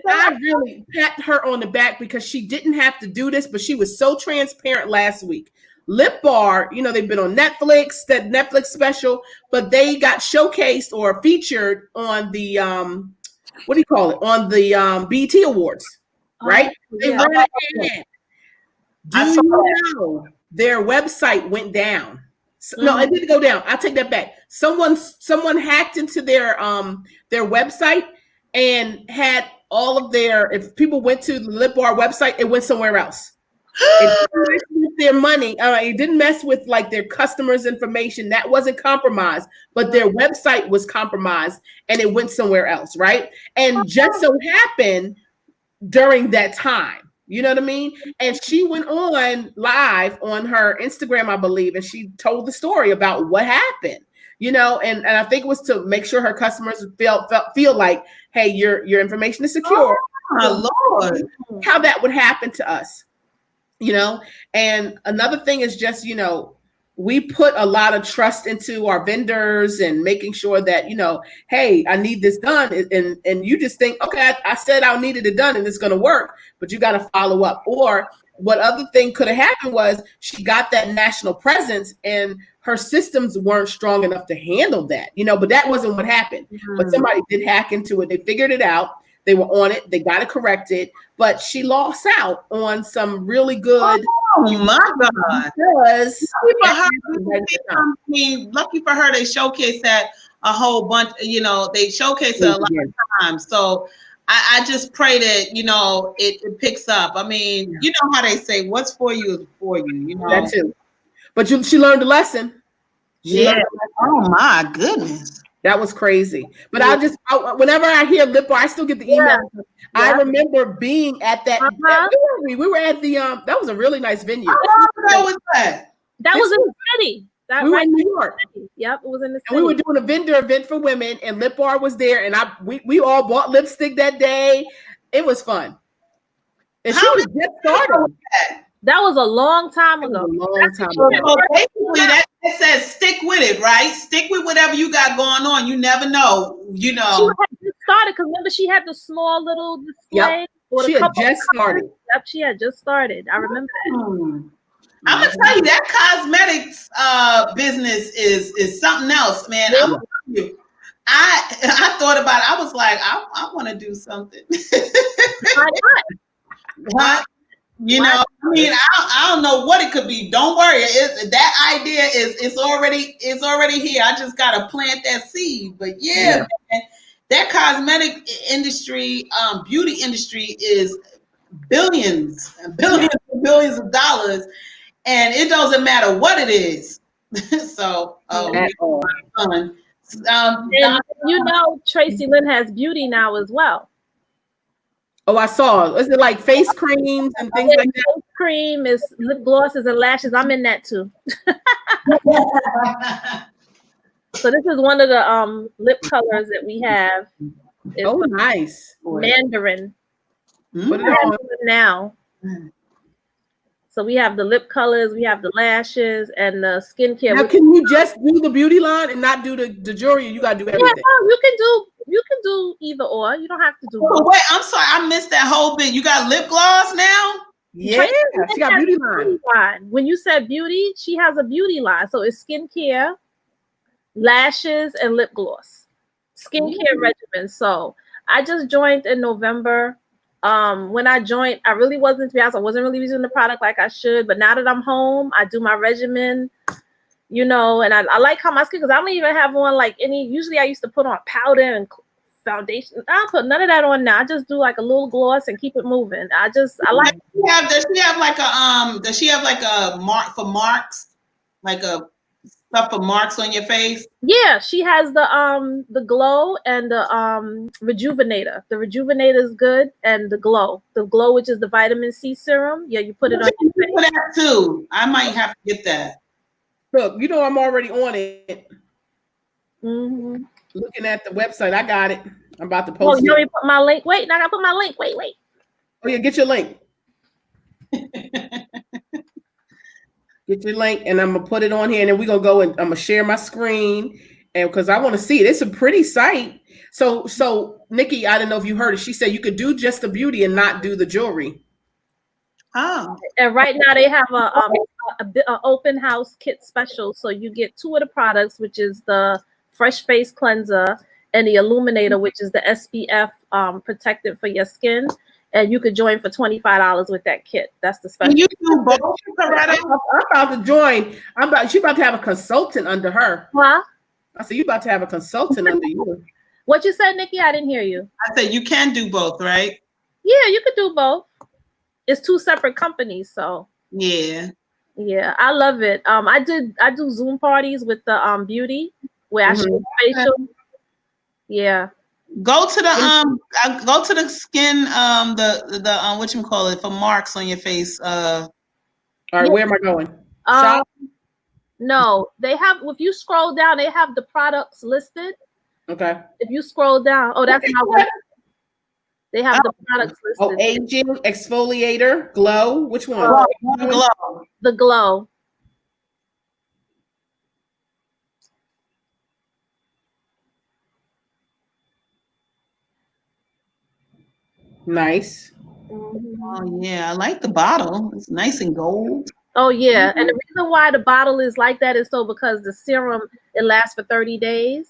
I really pat her on the back because she didn't have to do this, but she was so transparent last week. Lip Bar, they've been on Netflix, that Netflix special, but they got showcased or featured on the on the BET Awards, right? They ran ahead. Do you know their website went down? No, it didn't go down. I'll take that back. Someone hacked into their website and had all of if people went to the Lip Bar website, it went somewhere else. It didn't mess with their money. It didn't mess with like their customers' information. That wasn't compromised, but their website was compromised and it went somewhere else, right? And just so happened during that time, you know what I mean? And she went on live on her Instagram, I believe, and she told the story about what happened. And I think it was to make sure her customers feel like, hey, your information is secure. Oh, Lord. How that would happen to us, And another thing is just, we put a lot of trust into our vendors and making sure that, hey, I need this done. And you just think, okay, I said I needed it done and it's going to work, but you got to follow up. Or what other thing could have happened was she got that national presence and her systems weren't strong enough to handle that, but that wasn't what happened. But somebody did hack into it. They figured it out. They were on it. They got it corrected, but she lost out on some really good. Oh my God! Lucky for her, they showcased that a whole bunch. You know, they showcased it a lot of times. So I just pray that it picks up. I mean, you know how they say, "What's for you is for you." You know that too. But she learned a lesson. Oh my goodness. That was crazy. But whenever I hear lip bar, I still get the email. Yeah. I remember being at that. We were at the that was a really nice venue. How was that? That was in the city. We were in New York. Yep, it was in the city. And we were doing a vendor event for women, and Lip Bar was there, and we all bought lipstick that day. It was fun. And she was just starting. That was a long time ago. So basically, that says stick with it, right? Stick with whatever you got going on. You never know. You know. She had just started because remember she had the small little display. Yep. She had just started. Yep, she had just started. I remember that. I'm gonna tell you that cosmetics business is something else, man. I'm telling you. I thought about it. I was like, I want to do something. Why not? What? You know, I mean, I don't know what it could be. Don't worry. That idea is already here. I just gotta plant that seed. But man, that cosmetic industry, beauty industry is billions and billions of dollars, and it doesn't matter what it is. So, fun. And Tracy Lynn has beauty now as well. Oh, I saw. Is it like face creams and things like that? Face cream is lip glosses and lashes. I'm in that too. So this is one of the lip colors that we have. It's nice. Mandarin. Put it on now. So we have the lip colors, we have the lashes, and the skincare. Now, can you just do the beauty line and not do the jewelry? You gotta do everything. Yeah, you can do either or. You don't have to do. Oh, wait, I'm sorry, I missed that whole bit. You got lip gloss now? Yeah, she got beauty line. When you said beauty, she has a beauty line. So it's skincare, lashes, and lip gloss. Skincare regimen. So I just joined in November. When I joined, I really wasn't, to be honest, I wasn't really using the product like I should. But now that I'm home, I do my regimen, and I like how my skin, because I don't even have on like any, usually I used to put on powder and foundation. I don't put none of that on now. I just do like a little gloss and keep it moving. I like. Does she have like a mark for marks? Like a stuff for marks on your face? Yeah, she has the glow and the rejuvenator. The rejuvenator is good, and the glow, which is the vitamin C serum. Yeah, you put it on your face. That too. I might have to get that. Look, I'm already on it. Mm-hmm. Looking at the website, I got it. I'm about to post. Oh, you already put my link. Wait, now I gotta put my link. Wait. Oh yeah, get your link. Get your link, and I'm gonna put it on here, and then we're gonna go and I'm gonna share my screen, and because I want to see it. It's a pretty site. So Nikki, I don't know if you heard it. She said you could do just the beauty and not do the jewelry. Oh. And right now they have a open house kit special, so you get 2 of the products, which is the Fresh Face Cleanser and the Illuminator, which is the SPF protectant for your skin. And you could join for $25 with that kit. That's the special. Can you do both? I'm about to join. She's about to have a consultant under her. Huh? I said you about to have a consultant under you. What you said, Nikki? I didn't hear you. I said you can do both, right? Yeah, you could do both. It's 2 separate companies, so yeah, I love it. I do Zoom parties with the beauty where I show facial. Yeah. Go to the skin, the what you call it, for marks on your face. All right, where am I going? No, they have. If you scroll down, they have the products listed. Okay. If you scroll down, that's not. They have the products listed. Oh, aging exfoliator, glow. Which one? Glow. The glow. Nice. Oh yeah, I like the bottle. It's nice and gold. Oh yeah, and the reason why the bottle is like that is because the serum, it lasts for 30 days,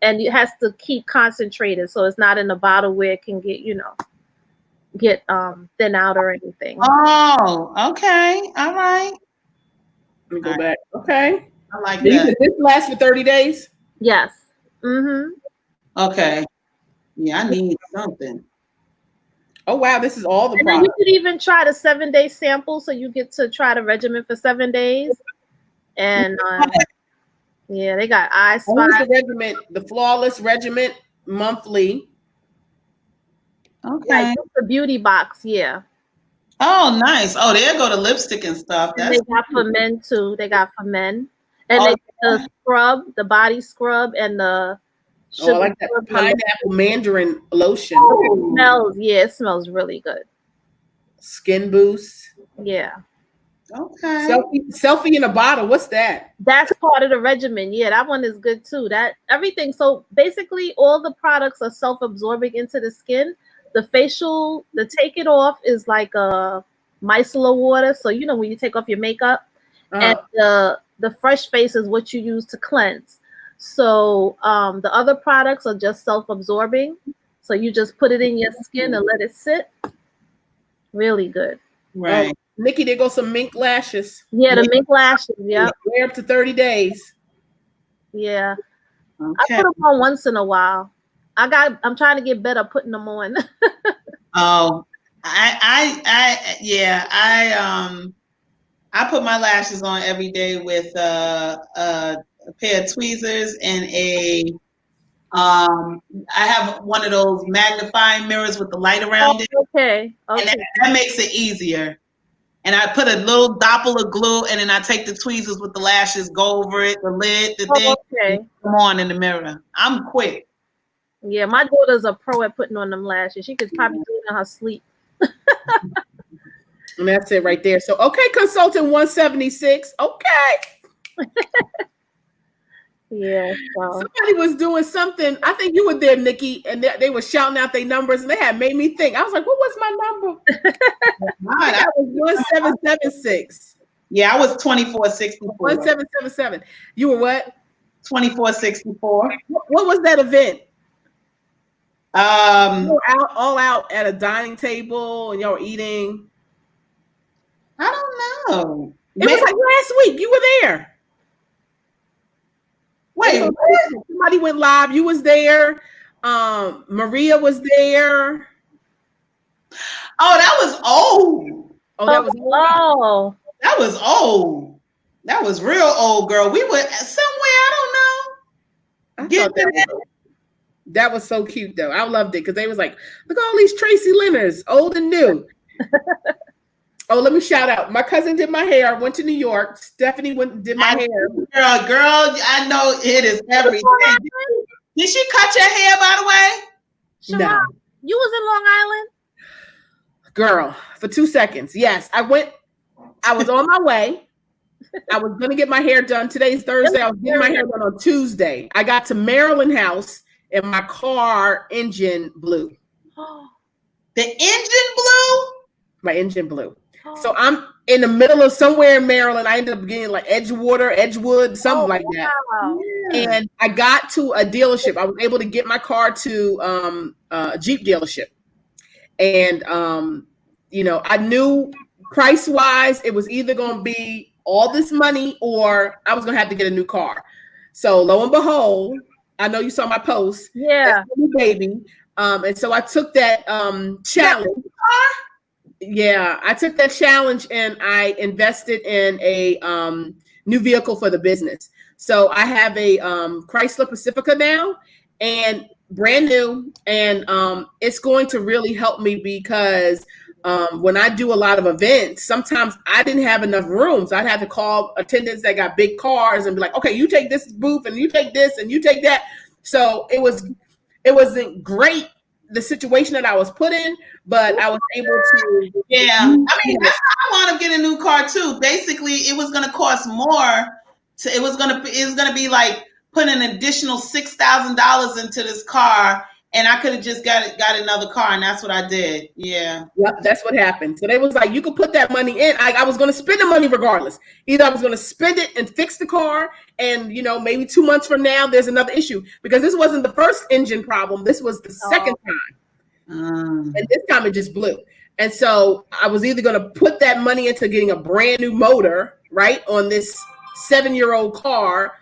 and it has to keep concentrated, so it's not in a bottle where it can get thin out or anything. Oh, okay. All right. Let me go back. Okay. I like that. This lasts for 30 days? Yes. Mm-hmm. Okay. Yeah, I need something. Oh, wow. This is all the And then products. you could even try the 7-day sample, so you get to try the regimen for 7 days. And yeah, they got eye spot. The regimen, the Flawless Regimen monthly. Okay. Like the beauty box, yeah. Oh, nice. Oh, there go the lipstick and stuff. And they got for men too. They got for men. And they the scrub, the body scrub, and the I like that pineapple mandarin lotion. It smells, yeah, it smells really good. Skin boost. Yeah. Okay. Selfie in a bottle. What's that? That's part of the regimen. Yeah, that one is good too. That everything. So basically, all the products are self-absorbing into the skin. The facial, the take it off is like a micellar water. So you know when you take off your makeup, and the fresh face is what you use to cleanse. So the other products are just self-absorbing. So you just put it in your skin and let it sit. Really good. Right. Nikki, there go some mink lashes. Yeah, the mink lashes. Yeah. Wear up to 30 days. Yeah. Okay. I put them on once in a while. I'm trying to get better putting them on. Oh, I put my lashes on every day with a pair of tweezers and I have one of those magnifying mirrors with the light around it. Okay. And that makes it easier. And I put a little doppel of glue, and then I take the tweezers with the lashes, go over it, the lid, the thing, come on in the mirror. I'm quick. Yeah, my daughter's a pro at putting on them lashes. She could probably do it in her sleep. And that's it right there. So, okay, consultant 176. Okay. Yeah. So. Somebody was doing something. I think you were there, Nikki, and they were shouting out their numbers, and they had made me think. I was like, what was my number? That was 1776. Yeah, I was 2464. 1777. You were what? 2464. What was that event? You were all out at a dining table, and y'all were eating. I don't know. It was like last week. You were there. Wait, somebody went live. You was there. Maria was there. Oh, that was old. Oh, that was old. Oh, that was old. That was real old, girl. We were somewhere. I don't know. That was so cute, though. I loved it because they was like, look at all these Tracy Leonards, old and new. Oh, let me shout out. My cousin did my hair. Went to New York. Stephanie did my hair. Girl, I know it is everything. Did she cut your hair, by the way? No. You was in Long Island? Girl, for 2 seconds. Yes, I was on my way. I was going to get my hair done. Today's Thursday. I was getting my hair done on Tuesday. I got to Maryland House and my car engine blew. The engine blew? My engine blew. So I'm in the middle of somewhere in Maryland. I ended up getting like Edgewood, something like that. And I got to a dealership. I was able to get my car to a Jeep dealership. And, I knew price-wise, it was either going to be all this money or I was going to have to get a new car. So lo and behold, I know you saw my post. Yeah. Baby. And so I took that challenge. Yeah, I took that challenge and I invested in a new vehicle for the business. So I have a Chrysler Pacifica now, and brand new, and it's going to really help me because when I do a lot of events, sometimes I didn't have enough rooms. I'd have to call attendants that got big cars and be like, okay, you take this booth and you take this and you take that. So it wasn't great, the situation that I was put in, but I was able to. Yeah, I mean, that's how I want to get a new car too. Basically, it was going to cost more. It was going to be like putting an additional $6,000 into this car, and I could have just got another car, and that's what I did. Yeah. Yep, that's what happened. So they was like, you could put that money in. I was going to spend the money regardless. Either I was going to spend it and fix the car, and maybe 2 months from now there's another issue, because this wasn't the first engine problem. This was the second time, and this time it just blew. And so I was either going to put that money into getting a brand new motor, right, on this 7-year-old car.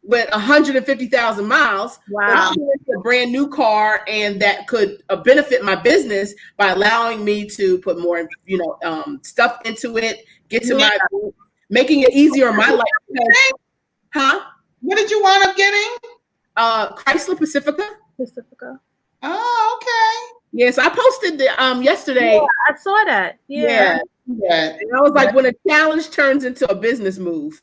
With 150,000 miles, wow, a brand new car, and that could benefit my business by allowing me to put more, stuff into it, get to making it easier in my life. What did you wind up getting? Chrysler Pacifica. Oh, okay. Yes, I posted yesterday. Yeah, I saw that. Yeah. And I was like, when a challenge turns into a business move.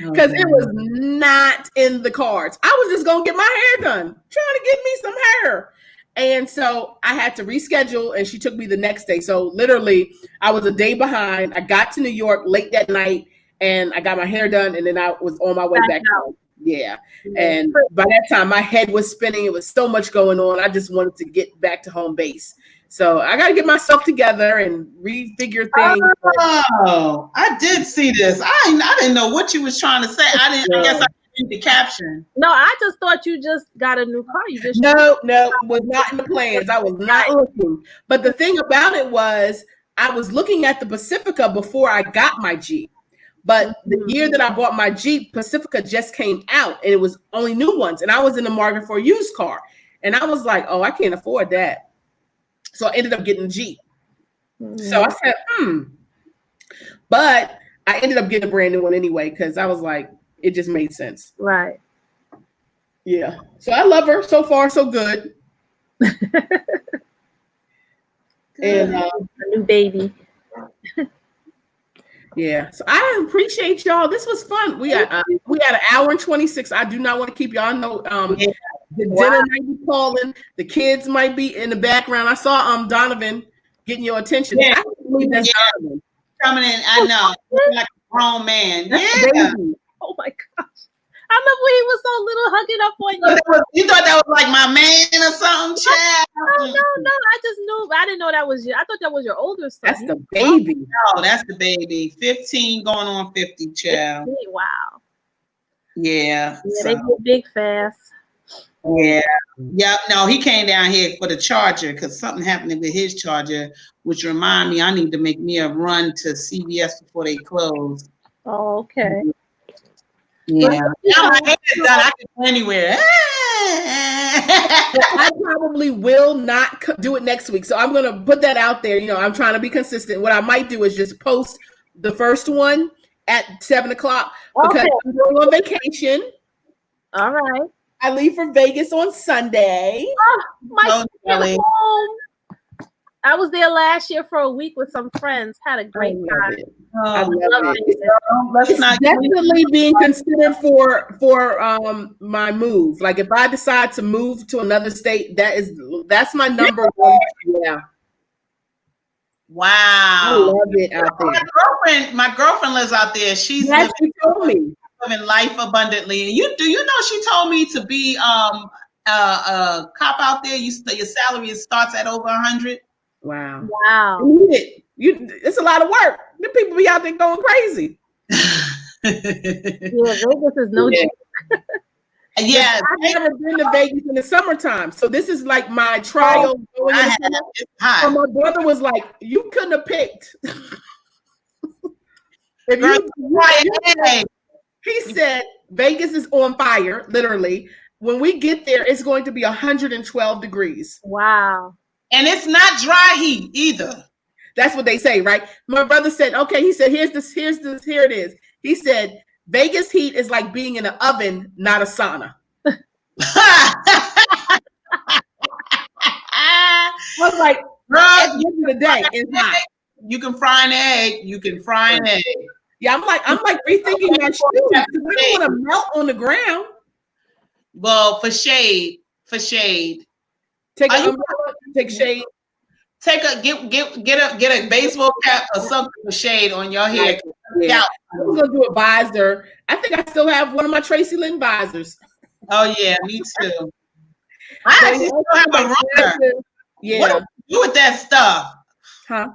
Because it was not in the cards. I was just going to get my hair done, trying to get me some hair. And so I had to reschedule, and she took me the next day. So literally, I was a day behind. I got to New York late that night, and I got my hair done, and then I was on my way back home. Yeah. And by that time, my head was spinning. It was so much going on. I just wanted to get back to home base. So I got to get myself together and refigure things. Oh, I did see this. I didn't know what you was trying to say. I guess I didn't read the caption. No, I just thought you just got a new car. You just No, was not in the plans. I was not looking. But the thing about it was, I was looking at the Pacifica before I got my Jeep. But the year that I bought my Jeep, Pacifica just came out, and it was only new ones. And I was in the market for a used car. And I was like, oh, I can't afford that. So I ended up getting a Jeep. So I said, But I ended up getting a brand new one anyway, because I was like, it just made sense. Right. Yeah. So I love her. So far, so good. And a new baby. Yeah. So I appreciate y'all. This was fun. We had an hour and 26. I do not want to keep y'all. Know the dinner might be calling. The kids might be in the background. I saw Donovan getting your attention. Yeah. I can't believe that's Donovan coming in. I know, like a grown man. Yeah. Oh my gosh! I remember he was so little, hugging up on you. You thought that was like my man or something, child? No. I just knew. I didn't know that was you. I thought that was your older son. That's the baby. No, that's the baby. 15 going on 50, child. Wow. Yeah. They get big fast. Yeah. No, he came down here for the charger because something happened with his charger, which remind me I need to make me a run to CVS before they close. Oh, okay. Yeah. Now my hair is done. I can go anywhere. I probably will not do it next week. So I'm going to put that out there. I'm trying to be consistent. What I might do is just post the first one at 7:00 because I'm going on vacation. All right. I leave for Vegas on Sunday. Oh, my home. I was there last year for a week with some friends. Had a great time. I love it. It's definitely being considered for my move. Like if I decide to move to another state, that's my number one. Yeah. Wow. I love it out there. My girlfriend lives out there. She told me. Living life abundantly. And you she told me to be a cop out there. Your salary starts at over 100. Wow. It's a lot of work. The people be out there going crazy. Vegas is no joke. Yeah, I've never been to Vegas in the summertime, so this is like my trial. So my brother was like, "You couldn't have picked." He said Vegas is on fire, literally. When we get there, it's going to be 112 degrees. Wow. And it's not dry heat either. That's what they say, right? My brother said, okay, he said, here it is. He said, Vegas heat is like being in an oven, not a sauna. I was like, at the end of the day, it's hot. You can fry an egg. Yeah, I'm like rethinking my shoes. I don't want to melt on the ground. Well, for shade. Take shade. Get a baseball cap or something for shade on your hair. Yeah, I was gonna do a visor. I think I still have one of my Tracy Lynn visors. Oh yeah, me too. I actually still have a runner. Yeah. What do I do with that stuff? Huh?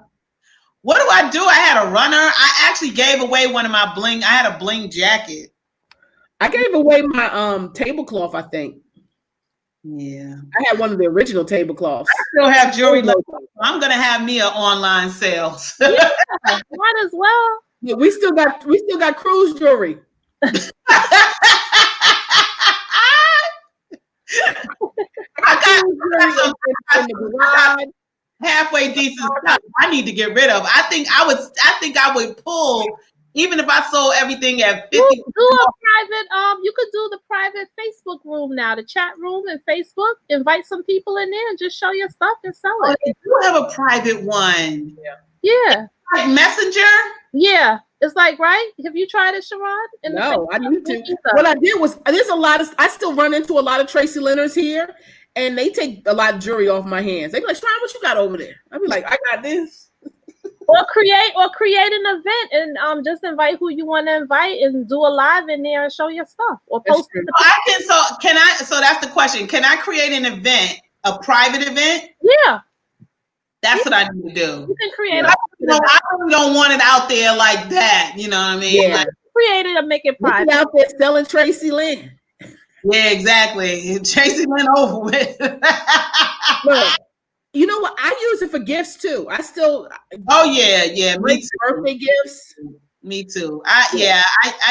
What do I do? I had a runner. I actually gave away one of my bling. I had a bling jacket. I gave away my tablecloth, I think. Yeah. I had one of the original tablecloths. I still have jewelry left. I'm gonna have me an online sale. Yeah, might as well. Yeah, we still got cruise jewelry. I got halfway decent stuff I need to get rid of. I think I would pull, even if I sold everything at 50. Do a private, you could do the private Facebook room now, the chat room and Facebook. Invite some people in there and just show your stuff and sell it. They do have a private one. Yeah. Like Messenger? Yeah. It's like, right? Have you tried it, Sharon? No, I need to. What I did was, there's a lot of, I still run into a lot of Tracy Lynners here, and they take a lot of jewelry off my hands. They be like, Sharon, what you got over there? I be like, I got this. Or create an event and just invite who you want to invite and do a live in there and show your stuff or post it. So that's the question. Can I create an event, a private event? Yeah. That's what I need to do. You can create I don't want it out there like that. You know what I mean? Yeah. Like, create it and make it private. Out there selling Tracy Lynn. Yeah, exactly. Tracy Lynn over with. Look, you know what? I use it for gifts too. I still. Oh yeah. Me too. Birthday gifts. Me too. I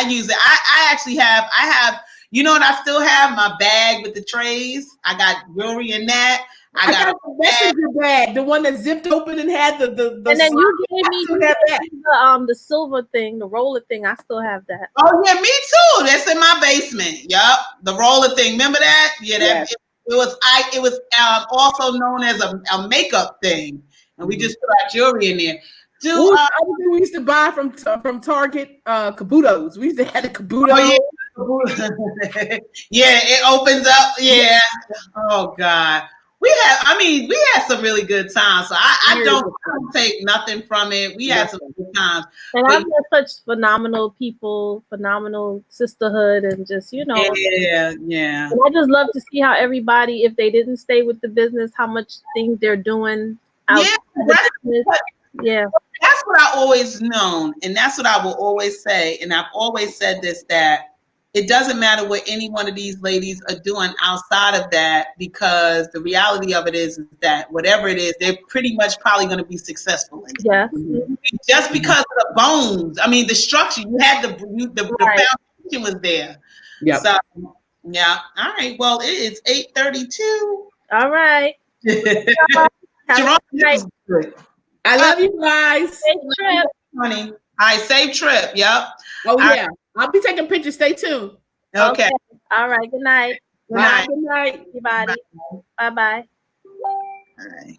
use it. I actually have. You know what? I still have my bag with the trays. I got jewelry in that. I got the messenger bag, the one that zipped open and had the and then you gave me the silver thing, the roller thing. I still have that. Oh yeah, me too. That's in my basement. Yup, the roller thing. Remember that? Yeah, that it was also known as a makeup thing, and we just put our jewelry in there. We used to buy from Target caboodles. We used to have a caboodle. Oh, yeah, it opens up. Yeah. Oh God. We had some really good times. So I don't take nothing from it. We had some good times. And I've met such phenomenal people, phenomenal sisterhood, and just, Yeah. And I just love to see how everybody, if they didn't stay with the business, how much things they're doing out Yeah. That's what I always known. And that's what I will always say. And I've always said this, that it doesn't matter what any one of these ladies are doing outside of that, because the reality of it is that whatever it is, they're pretty much probably going to be successful in it. Yeah. Just because of the bones. I mean, the structure, you had the foundation was there. Yeah. So, yeah. All right. Well, it is 8:32. All right. Good. I love you guys. Safe trip. Honey. All right. Safe trip. Yep. Oh, yeah. I'll be taking pictures. Stay tuned. Okay. All right. Good night. Good night. Good night. Everybody. Bye-bye. All right.